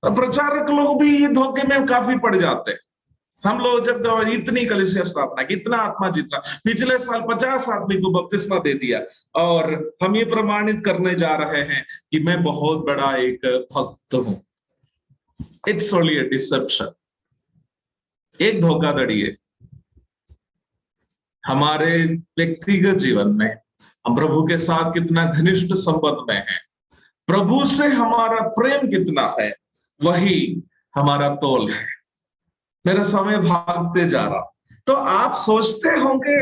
और प्रचारक लोग भी ये धोखे में काफी पड़ जाते हैं। हम लोग जब इतनी कलीसिया स्थापना, कितना आत्मा जीतना, पिछले साल 50 आदमी को बपतिस्मा दे दिया, और हम ये प्रमाणित करने जा रहे हैं कि मैं बहुत बड़ा एक भक्त हूं। इट्स ओनली अ डिसेप्शन, एक धोखाधड़ी है। हमारे व्यक्तिगत जीवन में हम प्रभु के साथ कितना घनिष्ठ संबंध में हैं, प्रभु से हमारा प्रेम कितना है, वही हमारा तोल है। मेरा समय भागते जा रहा, तो आप सोचते होंगे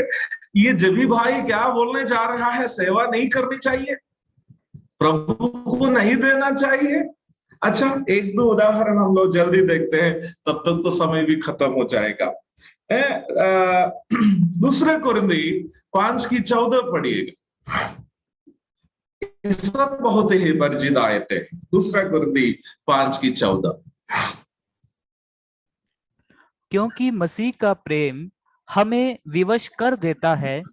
ये जबी भाई क्या बोलने जा रहा है, सेवा नहीं करनी चाहिए, प्रभु को नहीं देना चाहिए। अच्छा, एक दो उदाहरण हम लोग जल्दी देखते हैं, तब तक तो समय भी खत्म हो जाएगा। दूसरे कुरिन्दी 5:14 पढ़िएगा, सब बहुत ही वर्जित आयत है। दूसरा कुरिन्दी 5:14, क्योंकि मसीह का प्रेम हमें विवश कर देता है,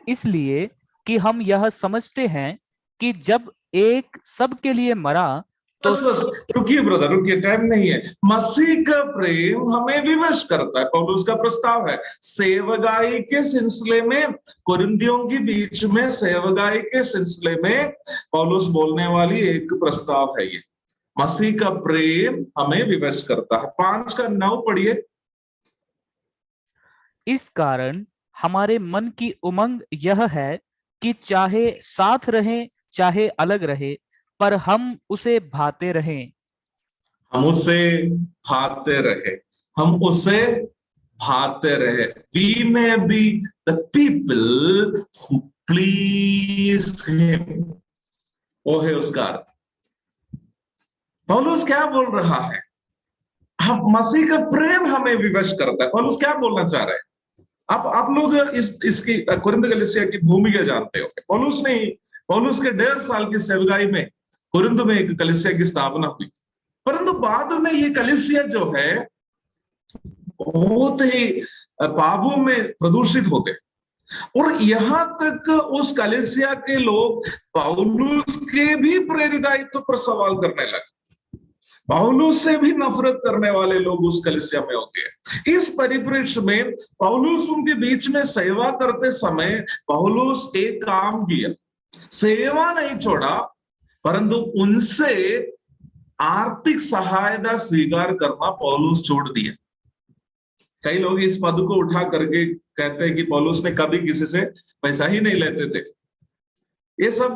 इसलिए कि हम यह समझते हैं कि जब एक सबके लिए मरा तो बस रुकिए ब्रदर, रुकिए, टाइम नहीं है। मसीह का प्रेम हमें विवश करता है, पौलुस का प्रस्ताव है। सेवगाई के सिलसिले में, कुरिन्थियों के बीच में सेवगाई के सिलसिले में पौलुस बोलने वाली एक प्रस्ताव है ये, मसीह का प्रेम हमें विवश करता है। 5:9 पढ़िए। इस कारण हमारे मन की उमंग यह है कि चाहे साथ रहें चाहे अलग रहे, पर हम उसे भाते रहें। हम उसे भाते रहे, हम उसे भाते रहे। We may be the people who please him। वो है उसका अर्थ। पौलुस क्या बोल रहा है? हम मसीह का प्रेम हमें विवश करता है। पौलुस क्या बोलना चाह रहे हैं? आप लोग इसकी कुरिन्थ कलीसिया की भूमिका जानते हो। पौलुस के 1.5 साल की सेवकाई में कुरिन्थ में एक कलीसिया की स्थापना हुई, परंतु बाद में ये कलीसिया जो है बहुत ही पापों में प्रदूषित हो गए, और यहां तक उस कलीसिया के लोग पौलुस के भी प्रेरितायित्व पर सवाल करने लगे। पौलुस से भी नफरत करने वाले लोग उस कलीसिया में हो गए। इस परिप्रेक्ष्य में पौलुस उनके बीच में सेवा करते समय पौलुस एक काम किया, सेवा नहीं छोड़ा, परंतु उनसे आर्थिक सहायता स्वीकार करना पौलुस छोड़ दिया। कई लोग इस पद को उठा करके कहते हैं कि पौलुस ने कभी किसी से पैसा ही नहीं लेते थे। ये सब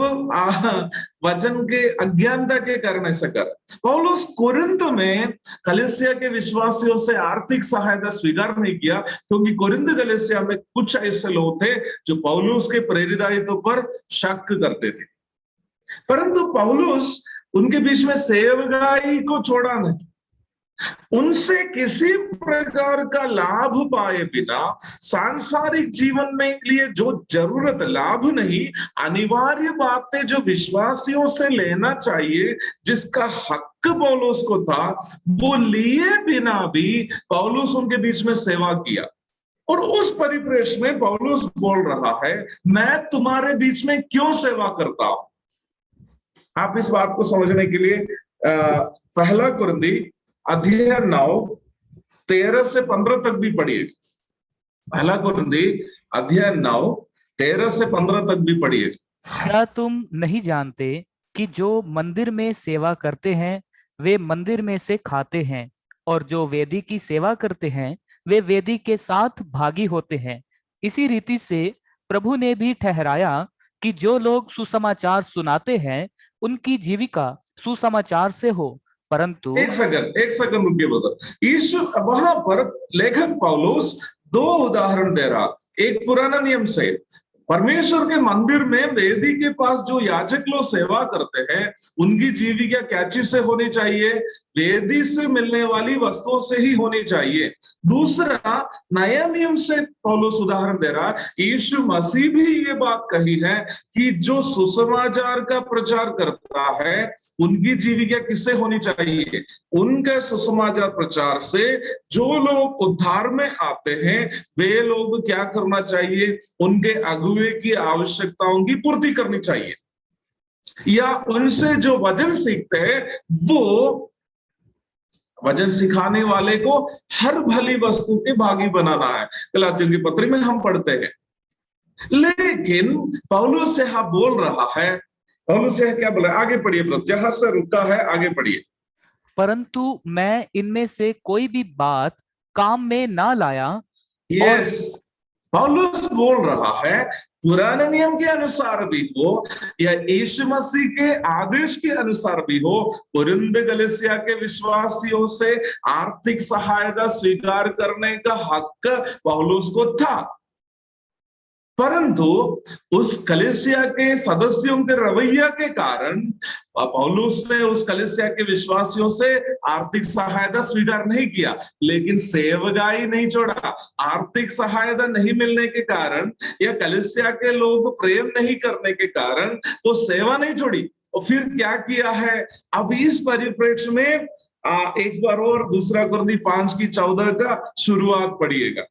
वचन के अज्ञानता के कारण ऐसा कर। पौलुस कुरिन्थ में कलीसिया के विश्वासियों से आर्थिक सहायता स्वीकार नहीं किया, क्योंकि कुरिन्थ कलीसिया में कुछ ऐसे लोग थे जो पौलुस के प्रेरितायित्व पर शक करते थे। परंतु पौलुस उनके बीच में सेवकाई को छोड़ा नहीं, उनसे किसी प्रकार का लाभ पाए बिना, सांसारिक जीवन में लिए जो जरूरत, लाभ नहीं, अनिवार्य बातें जो विश्वासियों से लेना चाहिए, जिसका हक पौलुस को था, वो लिए बिना भी पौलुस उनके बीच में सेवा किया। और उस परिप्रेक्ष्य में पौलुस बोल रहा है, मैं तुम्हारे बीच में क्यों सेवा करता हूं। आप इस बात को समझने के लिए पहला कुरिन्थी अध्याय 9 13 से 15 तक भी पढ़िए। पहला कुरिन्थी अध्याय 9 13 से 15 तक भी पढ़िए। क्या तुम नहीं जानते कि जो मंदिर में सेवा करते हैं वे मंदिर में से खाते हैं, और जो वेदी की सेवा करते हैं वे वेदी के साथ भागी होते हैं। इसी रीति से प्रभु ने भी ठहराया कि जो लोग सुसमाचार सुनाते हैं उनकी जीविका सुसमाचार से हो, परंतु एक सेकंड रुकिए ब्रदर। यीशु वहां पर लेखक पौलुस 2 उदाहरण दे रहा। एक पुराना नियम से, परमेश्वर के मंदिर में वेदी के पास जो याजक लोग सेवा करते हैं उनकी जीविका क्या चीज से होनी चाहिए? वेदी से मिलने वाली वस्तुओं से ही होनी चाहिए। दूसरा, नया नियम से पौलुस उदाहरण दे रहा, यीशु मसीह भी ये बात कही है कि जो सुसमाचार का प्रचार करता है उनकी जीविका किससे होनी चाहिए? उनके सुसमाचार प्रचार से जो लोग उद्धार में आते हैं वे लोग क्या करना चाहिए? उनके अगुवे की आवश्यकताओं की पूर्ति करनी चाहिए, या उनसे जो वचन सीखते हैं वो वचन सिखाने वाले को हर भली वस्तु के भागी बनाना है। गलातियों की पत्री में हम पढ़ते हैं। लेकिन पौलुस यहाँ बोल रहा है, पौलुस यहाँ क्या बोल रहा है? आगे पढ़िए ब्रदर, जहां से रुका है आगे पढ़िए। परंतु मैं इनमें से कोई भी बात काम में ना लाया। यस, पौलुस बोल रहा है पुराने नियम के अनुसार भी हो या यीशु मसीह के आदेश के अनुसार भी हो, कुरिन्थ कलीसिया के विश्वासियों से आर्थिक सहायता स्वीकार करने का हक पौलुस को था, परंतु उस कलीसिया के सदस्यों के रवैया के कारण पौलुस ने उस कलीसिया के विश्वासियों से आर्थिक सहायता स्वीकार नहीं किया। लेकिन सेवकाई नहीं छोड़ा। आर्थिक सहायता नहीं मिलने के कारण या कलीसिया के लोग प्रेम नहीं करने के कारण वो सेवा नहीं छोड़ी। और फिर क्या किया है? अब इस परिप्रेक्ष्य में एक बार और 2 कुरिन्थी 5:14 का शुरुआत पढ़िएगा।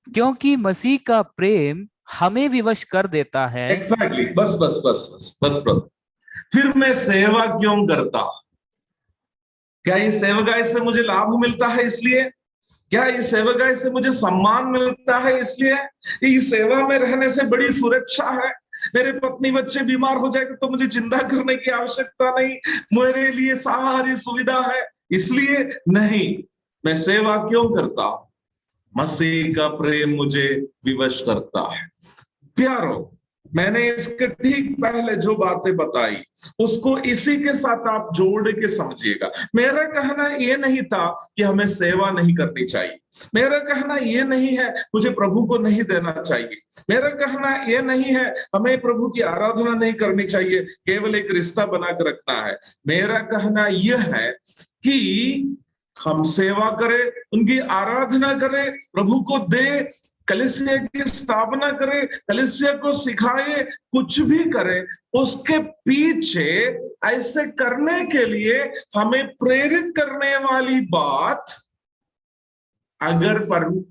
क्योंकि मसीह का प्रेम हमें विवश कर देता है। एग्जैक्टली, बस फिर मैं सेवा क्यों करता? क्या इस सेवकाई से मुझे लाभ मिलता है इसलिए? क्या इस सेवकाई से मुझे सम्मान मिलता है इसलिए? इस सेवा में रहने से बड़ी सुरक्षा है, मेरे पत्नी बच्चे बीमार हो जाएंगे तो मुझे चिंता करने की आवश्यकता नहीं, मेरे लिए सारी सुविधा है, इसलिए नहीं। मैं सेवा क्यों करता हूं? मसीह का प्रेम मुझे विवश करता है। प्यारो, मैंने इसके ठीक पहले जो बातें बताई उसको इसी के साथ आप जोड़ के समझिएगा। मेरा कहना ये नहीं था कि हमें सेवा नहीं करनी चाहिए, मेरा कहना ये नहीं है मुझे प्रभु को नहीं देना चाहिए, मेरा कहना ये नहीं है हमें प्रभु की आराधना नहीं करनी चाहिए, केवल एक रिश्ता बनाकर रखना है। मेरा कहना यह है कि हम सेवा करें, उनकी आराधना करें, प्रभु को दे, कलीसिया की स्थापना करे, कलीसिया को सिखाए, कुछ भी करे, उसके पीछे ऐसे करने के लिए हमें प्रेरित करने वाली बात, अगर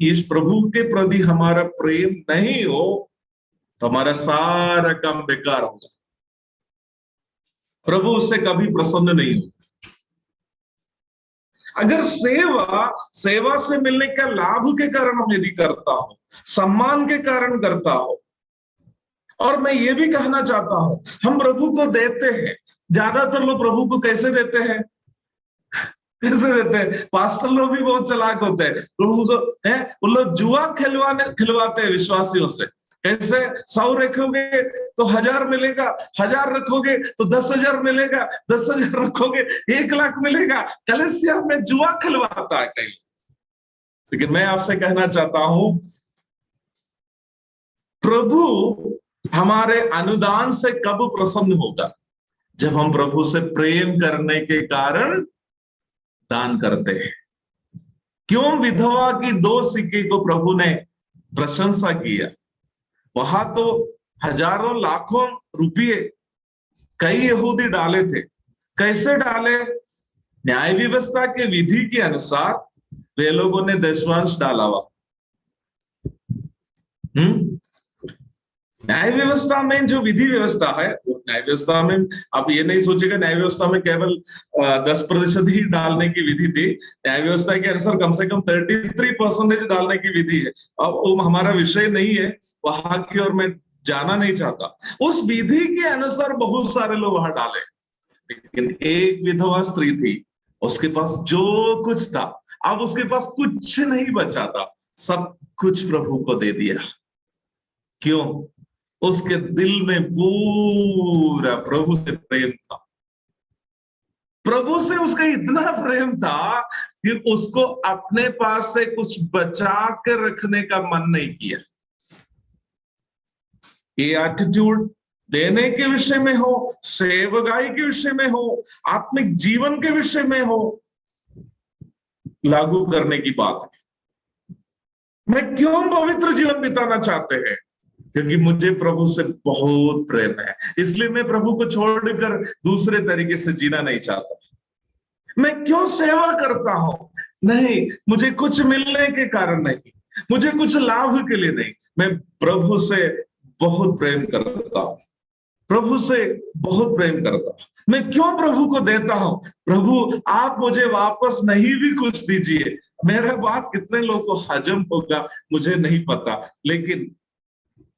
इस प्रभु के प्रति हमारा प्रेम नहीं हो तो हमारा सारा काम बेकार होगा, प्रभु उससे कभी प्रसन्न नहीं होगा। अगर सेवा से मिलने का लाभ के कारण हम यदि करता हूं, सम्मान के कारण करता हो, और मैं ये भी कहना चाहता हूं हम प्रभु को देते हैं, ज्यादातर लोग प्रभु को कैसे देते हैं? कैसे देते हैं? पास्टर लोग भी बहुत चालाक होते हैं, प्रभु को वो लोग जुआ खिलवाते हैं विश्वासियों से। कैसे? 100 रखोगे तो 1000 मिलेगा, 1000 रखोगे तो 10,000 मिलेगा, 10,000 रखोगे 1,00,000 मिलेगा। कलीसिया में जुआ खिलवाता है कई। लेकिन मैं आपसे कहना चाहता हूं, प्रभु हमारे अनुदान से कब प्रसन्न होगा? जब हम प्रभु से प्रेम करने के कारण दान करते हैं। क्यों विधवा की 2 सिक्के को प्रभु ने प्रशंसा किया? वहां तो हजारों लाखों रुपये कई यहूदी डाले थे। कैसे डाले? न्याय व्यवस्था के विधि के अनुसार वे लोगों ने दशमांश डाला हुआ। न्याय व्यवस्था में जो विधि व्यवस्था है, न्याय व्यवस्था में आप ये नहीं सोचेगा न्याय व्यवस्था में केवल 10% ही डालने की विधि थी। न्याय व्यवस्था के अनुसार कम से कम 33% डालने की विधि है। अब वो हमारा विषय नहीं है, वहां की ओर मैं जाना नहीं चाहता। उस विधि के अनुसार बहुत सारे लोग वहां डाले, लेकिन एक विधवा स्त्री थी, उसके पास जो कुछ था, अब उसके पास कुछ नहीं बचा था, सब कुछ प्रभु को दे दिया। क्यों? उसके दिल में पूरा प्रभु से प्रेम था। प्रभु से उसका इतना प्रेम था कि उसको अपने पास से कुछ बचा कर रखने का मन नहीं किया। ये एटीट्यूड देने के विषय में हो, सेवकाई के विषय में हो, आत्मिक जीवन के विषय में हो, लागू करने की बात है। मैं क्यों पवित्र जीवन बिताना चाहते हैं? क्योंकि मुझे प्रभु से बहुत प्रेम है, इसलिए मैं प्रभु को छोड़कर दूसरे तरीके से जीना नहीं चाहता। मैं क्यों सेवा करता हूं? नहीं, मुझे कुछ मिलने के कारण नहीं, मुझे कुछ लाभ के लिए नहीं, मैं प्रभु से बहुत प्रेम करता हूं, प्रभु से बहुत प्रेम करता हूं। मैं क्यों प्रभु को देता हूं? प्रभु आप मुझे वापस नहीं भी कुछ दीजिए, मेरा बात कितने लोगों को हजम होगा मुझे नहीं पता, लेकिन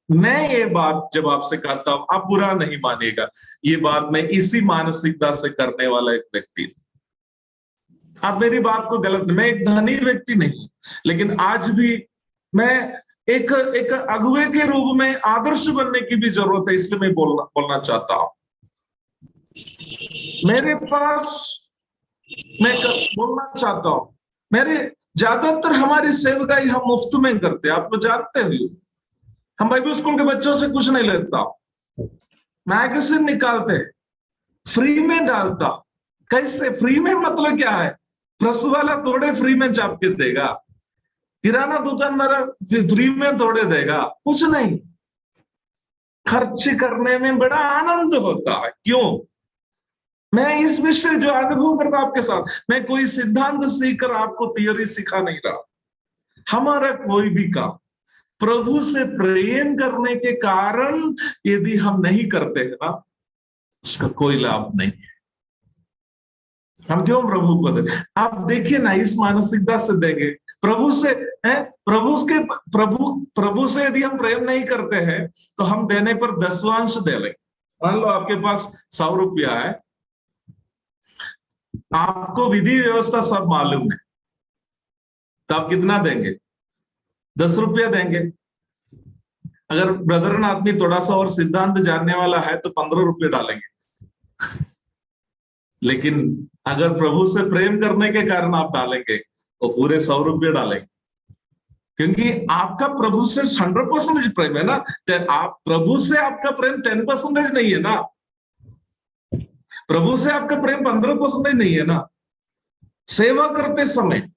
मैं ये बात जब आपसे कहता हूं आप बुरा नहीं मानिएगा, ये बात मैं इसी मानसिकता से करने वाला एक व्यक्ति हूं। आप मेरी बात को गलत, मैं एक धनी व्यक्ति नहीं, लेकिन आज भी मैं एक अगुवे के रूप में आदर्श बनने की भी जरूरत है, इसलिए मैं बोलना चाहता हूं। मेरे पास मैं बोलना चाहता हूं, मेरे ज्यादातर हमारी सेवकाई हम मुफ्त में करते हैं, आप तो जानते हो। हम बाइबल स्कूल के बच्चों से कुछ नहीं लेता, मैगजीन निकालते, फ्री में डालता। कैसे फ्री में? मतलब क्या है? प्रेस वाला थोड़े फ्री में छाप के देगा, किराना दुकानदार फ्री में थोड़े देगा, कुछ नहीं। खर्च करने में बड़ा आनंद होता है। क्यों? मैं इस विषय जो अनुभव करता आपके साथ, मैं कोई सिद्धांत सीखकर आपको थियोरी सिखा नहीं रहा। हमारा कोई भी काम प्रभु से प्रेम करने के कारण यदि हम नहीं करते हैं ना, उसका कोई लाभ नहीं है। हम क्यों प्रभु को दें? आप देखिए ना, इस मानसिकता से देंगे प्रभु से है, प्रभु से यदि हम प्रेम नहीं करते हैं तो हम देने पर दसवांश दे लेंगे। मान लो आपके पास 100 रुपया है, आपको विधि व्यवस्था सब मालूम है, तो आप कितना देंगे? 10 रुपया देंगे। अगर ब्रदरन आदमी थोड़ा सा और सिद्धांत जानने वाला है तो 15 रुपये डालेंगे। लेकिन अगर प्रभु से प्रेम करने के कारण आप डालेंगे तो पूरे 100 रुपये डालेंगे, क्योंकि आपका प्रभु से 100% प्रेम है ना। आप प्रभु से आपका प्रेम 10% नहीं है ना, प्रभु से आपका प्रेम 15% नहीं है ना। सेवा करते समय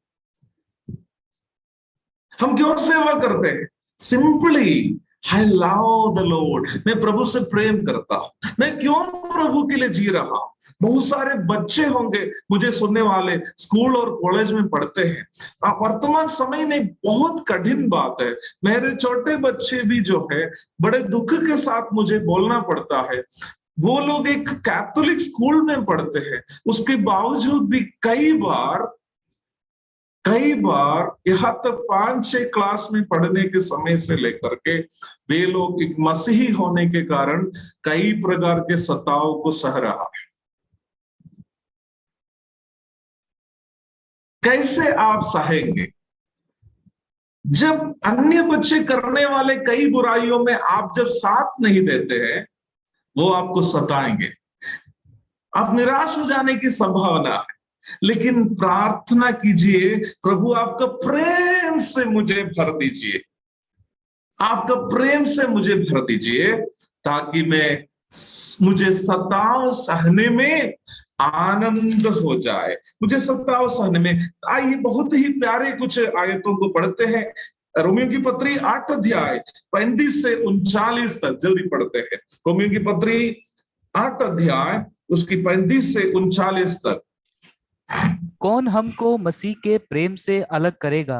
हम क्यों सेवा करते हैं? Simply I love the Lord, मैं प्रभु से प्रेम करता हूं। मैं क्यों प्रभु के लिए जी रहा हूं? बहुत सारे बच्चे होंगे मुझे सुनने वाले, स्कूल और कॉलेज में पढ़ते हैं। वर्तमान समय में बहुत कठिन बात है, मेरे छोटे बच्चे भी जो है बड़े दुख के साथ मुझे बोलना पड़ता है। वो लोग एक कैथोलिक स्कूल में पढ़ते हैं, उसके बावजूद भी कई बार यहाँ तक 5-6 क्लास में पढ़ने के समय से लेकर के वे लोग एक मसीही होने के कारण कई प्रकार के सताव को सह रहा है। कैसे आप सहेंगे जब अन्य बच्चे करने वाले कई बुराइयों में आप जब साथ नहीं देते हैं? वो आपको सताएंगे, आप निराश हो जाने की संभावना है। लेकिन प्रार्थना कीजिए, प्रभु आपका प्रेम से मुझे भर दीजिए, आपका प्रेम से मुझे भर दीजिए, ताकि मुझे सताव सहने में आनंद हो जाए। मुझे सताव सहने में, आइए बहुत ही प्यारे कुछ आयतों को पढ़ते हैं। रोमियो की पत्री 8 अध्याय 35 से 39 तक जल्दी पढ़ते हैं। रोमियो की पत्री 8 अध्याय उसकी 35 से 39 तक। कौन हमको मसीह के प्रेम से अलग करेगा?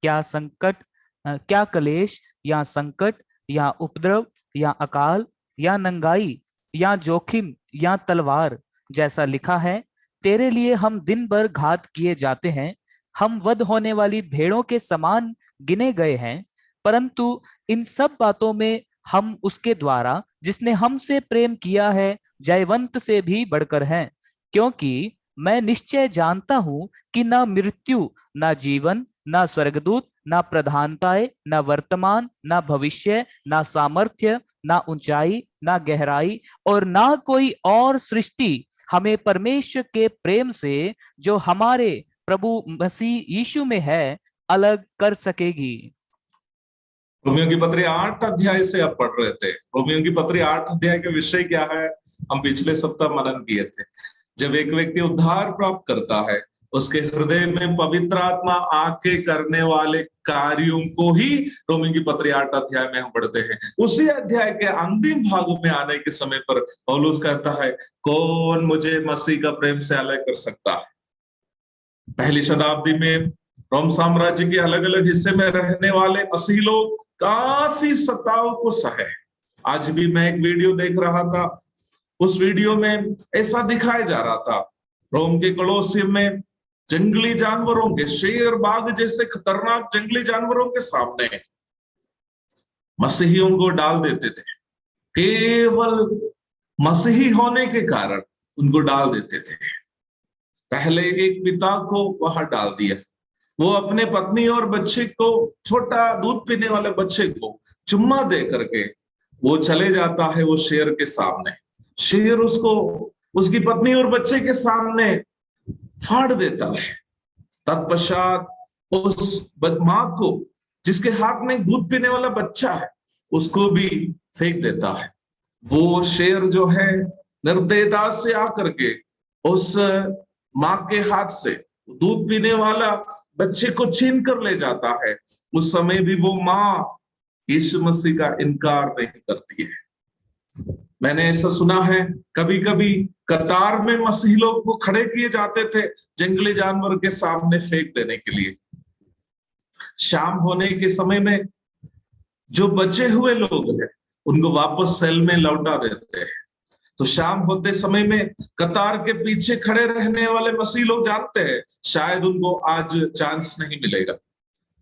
क्या संकट, क्या कलेश, या संकट, या उपद्रव, या अकाल, या नंगाई, या जोखिम या तलवार, जैसा लिखा है, तेरे लिए हम दिन भर घात किए जाते हैं, हम वध होने वाली भेड़ों के समान गिने गए हैं। परंतु इन सब बातों में हम उसके द्वारा जिसने हमसे प्रेम किया है जयवंत से भी बढ़कर हैं। क्योंकि मैं निश्चय जानता हूं कि ना मृत्यु, ना जीवन, ना स्वर्गदूत, ना प्रधानताएं, ना वर्तमान, ना भविष्य, ना सामर्थ्य, ना ऊंचाई, ना गहराई और ना कोई और सृष्टि हमें परमेश्वर के प्रेम से जो हमारे प्रभु मसीह यीशु में है अलग कर सकेगी। रोमियो की पत्री 8 अध्याय से आप पढ़ रहे थे। रोमियो की पत्री 8 अध्याय के विषय क्या है, हम पिछले सप्ताह मनन किए थे। जब एक व्यक्ति उद्धार प्राप्त करता है, उसके हृदय में पवित्र आत्मा आके करने वाले कार्यों को ही रोमियो की पत्री 8 अध्याय में हम पढ़ते हैं। उसी अध्याय के अंतिम भाग में आने के समय पर पौलुस कहता है, कौन मुझे मसीह का प्रेम से अलग कर सकता है। पहली शताब्दी में रोम साम्राज्य के अलग अलग हिस्से में रहने वाले मसीही लोग काफी सताव को सहे। आज भी मैं एक वीडियो देख रहा था, उस वीडियो में ऐसा दिखाया जा रहा था, रोम के कोलोसियम में जंगली जानवरों के, शेर बाघ जैसे खतरनाक जंगली जानवरों के सामने मसीहियों को डाल देते थे। केवल मसीही होने के कारण उनको डाल देते थे। पहले एक पिता को वहां डाल दिया, वो अपने पत्नी और बच्चे को, छोटा दूध पीने वाले बच्चे को चुम्मा दे करके वो चले जाता है वो शेर के सामने। शेर उसको उसकी पत्नी और बच्चे के सामने फाड़ देता है। तत्पश्चात उस मां को, जिसके हाथ में दूध पीने वाला बच्चा है, उसको भी फेंक देता है। वो शेर जो है निर्दयता से आकर के उस मां के हाथ से दूध पीने वाला बच्चे को छीन कर ले जाता है। उस समय भी वो मां यीशु मसीह का इनकार नहीं करती है। मैंने ऐसा सुना है, कभी कभी कतार में मसीही लोग को खड़े किए जाते थे जंगली जानवर के सामने फेंक देने के लिए। शाम होने के समय में जो बचे हुए लोग हैं उनको वापस सेल में लौटा देते हैं। तो शाम होते समय में कतार के पीछे खड़े रहने वाले मसीह लोग जानते हैं शायद उनको आज चांस नहीं मिलेगा,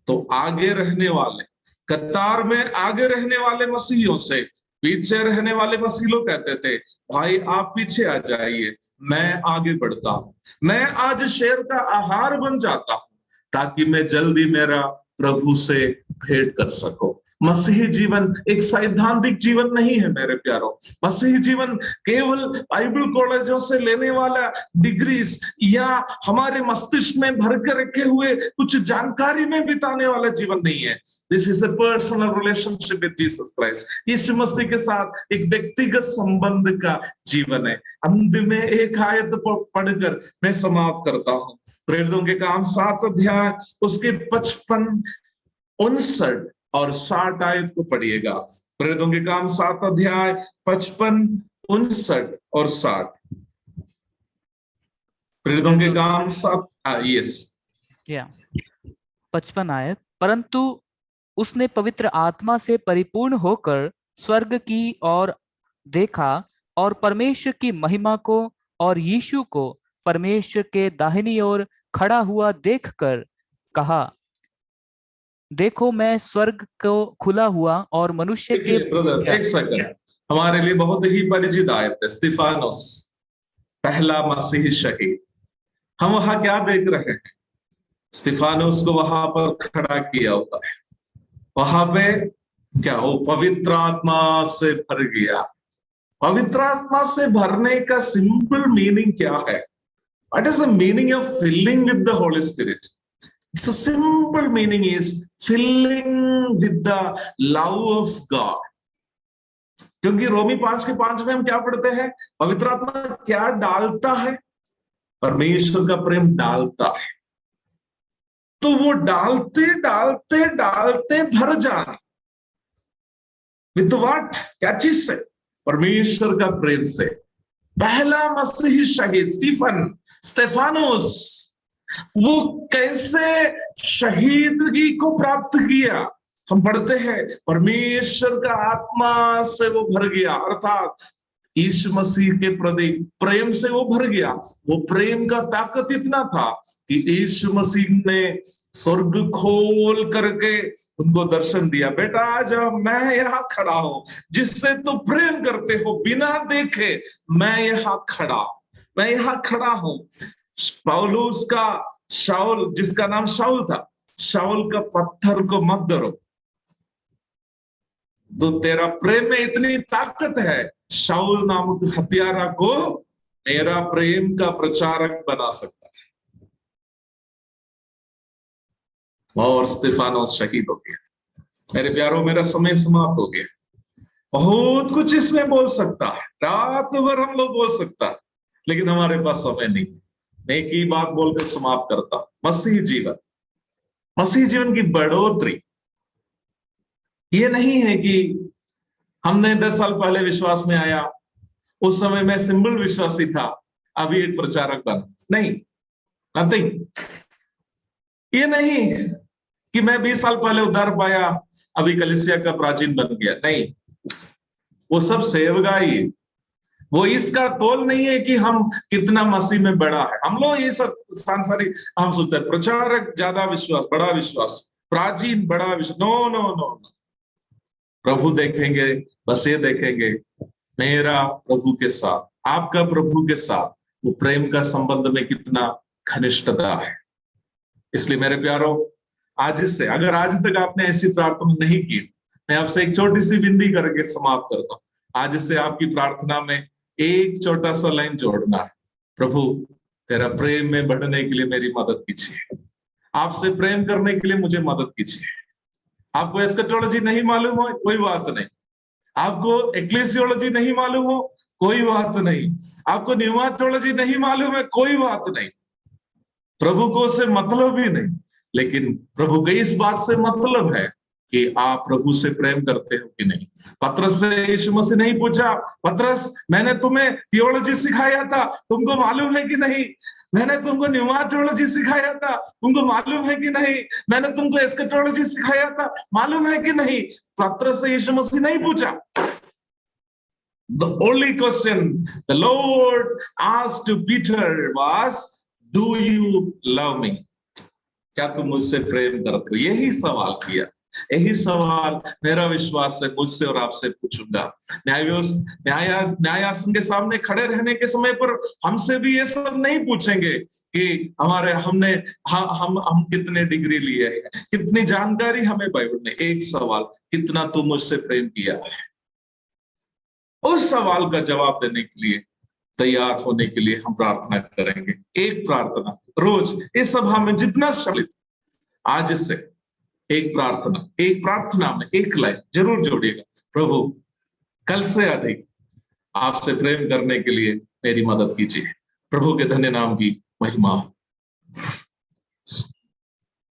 तो आगे रहने वाले, कतार में आगे रहने वाले मसीहियों से पीछे रहने वाले मसीह लोग कहते थे, भाई आप पीछे आ जाइए, मैं आगे बढ़ता हूं, मैं आज शेर का आहार बन जाता हूं ताकि मैं जल्दी मेरा प्रभु से भेंट कर सकूं। मसीही जीवन एक सैद्धांतिक जीवन नहीं है मेरे प्यारों। मसीही जीवन केवल बाइबल कॉलेजों से लेने वाला डिग्रीज या हमारे मस्तिष्क में भर के रखे हुए कुछ जानकारी में बिताने वाला जीवन नहीं है। This is a personal relationship with Jesus Christ. Yeshu Masih के साथ एक व्यक्तिगत संबंध का जीवन है। अंत में एक आयत पढ़कर मैं समाप्त करता हूं। प्रेरितों के काम 7 अध्याय उसके 55, 59 और 60 आयत को पढ़िएगा। प्रेरितों के काम 7 अध्याय 55, 59 और 60। प्रेरितों के काम 7 यस 55 आयत। परंतु उसने पवित्र आत्मा से परिपूर्ण होकर स्वर्ग की ओर देखा और परमेश्वर की महिमा को और यीशु को परमेश्वर के दाहिनी ओर खड़ा हुआ देखकर कहा, देखो मैं स्वर्ग को खुला हुआ और मनुष्य के। ब्रदर एक सेकंड, हमारे लिए बहुत ही परिचित आयत है, स्तिफानोस, पहला मसीही शहीद। हम वहां क्या देख रहे हैं? स्तिफानोस को वहां पर खड़ा किया हुआ है। वहां पे क्या, वो पवित्र आत्मा से भर गया। पवित्र आत्मा से भरने का सिंपल मीनिंग क्या है? What is the meaning of filling with the holy spirit? It's a simple meaning is filling with the love of God. क्योंकि रोमी 5:5 में हम क्या पढ़ते हैं? पवित्र आत्मा क्या डालता है? परमेश्वर का प्रेम डालता है। तो वो डालते डालते डालते भर जाना। With what? क्या चीज से? परमेश्वर का प्रेम से। पहला मसीही शहीद स्टेफानोस, वो कैसे शहीदगी को प्राप्त किया? हम पढ़ते हैं परमेश्वर का आत्मा से वो भर गया, अर्थात यीशु मसीह के प्रति प्रेम से वो भर गया। वो प्रेम का ताकत इतना था कि यीशु मसीह ने स्वर्ग खोल करके उनको दर्शन दिया। बेटा आ जाओ, मैं यहाँ खड़ा हूं, जिससे तुम प्रेम करते हो बिना देखे, मैं यहाँ खड़ा हूं। पौलुस का शाऊल, जिसका नाम शाऊल था, शाऊल का पत्थर को मत डरो, तो तेरा प्रेम में इतनी ताकत है, शाऊल नामक हत्यारा को मेरा प्रेम का प्रचारक बना सकता है। और स्तिफानोस शहीद हो गया। मेरे प्यारों, मेरा समय समाप्त हो गया। बहुत कुछ इसमें बोल सकता है, रात भर हम लोग बोल सकता है, लेकिन हमारे पास समय नहीं। मैं एक ही बात बोलकर समाप्त करता हूं। मसीह जीवन की बढ़ोतरी ये नहीं है कि हमने 10 साल पहले विश्वास में आया, उस समय मैं सिंबल विश्वासी था, अभी एक प्रचारक बना। नहीं, नथिंग। ये नहीं कि मैं 20 साल पहले उद्धार पाया, अभी कलीसिया का प्राचीन बन गया। नहीं, वो सब सेवगाई है। वो इसका तोल नहीं है कि हम कितना मसीह में बड़ा है। हम लोग ये सब सांसारिक हम सोचते हैं, प्रचारक ज्यादा विश्वास, बड़ा विश्वास, प्राचीन बड़ा विश्वास। No no no no. प्रभु देखेंगे, बस ये देखेंगे, मेरा प्रभु के साथ, आपका प्रभु के साथ वो प्रेम का संबंध में कितना घनिष्ठता है। इसलिए मेरे प्यारों, आज से अगर आज तक आपने ऐसी प्रार्थना नहीं की, मैं आपसे एक छोटी सी विनती करके समाप्त करता हूं। आज से आपकी प्रार्थना में एक छोटा सा लाइन जोड़ना है, प्रभु तेरा प्रेम में बढ़ने के लिए मेरी मदद कीजिए, आपसे प्रेम करने के लिए मुझे मदद कीजिए। आपको एस्केटोलॉजी नहीं मालूम हो, कोई बात नहीं। आपको एक्लेसियोलॉजी नहीं मालूम हो, कोई बात नहीं। आपको न्यूमाटोलॉजी नहीं मालूम है, कोई बात नहीं। प्रभु को उससे मतलब ही नहीं, लेकिन प्रभु को इस बात से मतलब है कि आप प्रभु से प्रेम करते हो कि नहीं। पतरस से यीशु मसीह नहीं पूछा, पतरस मैंने तुम्हें थियोलॉजी सिखाया था, तुमको मालूम है कि नहीं? मैंने तुमको न्यूमाटोलॉजी सिखाया था, तुमको मालूम है कि नहीं? मैंने तुमको एस्केटोलॉजी सिखाया था, मालूम है कि नहीं? पतरस से यीशु मसीह नहीं पूछा। The only question the Lord asked to Peter was, do you love me? क्या तुम मुझसे प्रेम करते हो? यही सवाल किया। यही सवाल मेरा विश्वास है मुझसे और आपसे पूछूंगा। न्यायासन के सामने खड़े रहने के समय पर हमसे भी ये सब नहीं पूछेंगे कि हम कितने डिग्री लिए हैं, कितनी जानकारी हमें बाइबल ने। एक सवाल, कितना तू मुझसे प्रेम किया है? उस सवाल का जवाब देने के लिए तैयार होने के लिए हम प्रार्थना करेंगे। एक प्रार्थना रोज इस सभा में जितना सम्मिलित, आज से एक प्रार्थना में एक लाइन जरूर जोड़िएगा, प्रभु कल से अधिक आपसे प्रेम करने के लिए मेरी मदद कीजिए। प्रभु के धन्य नाम की महिमा हो।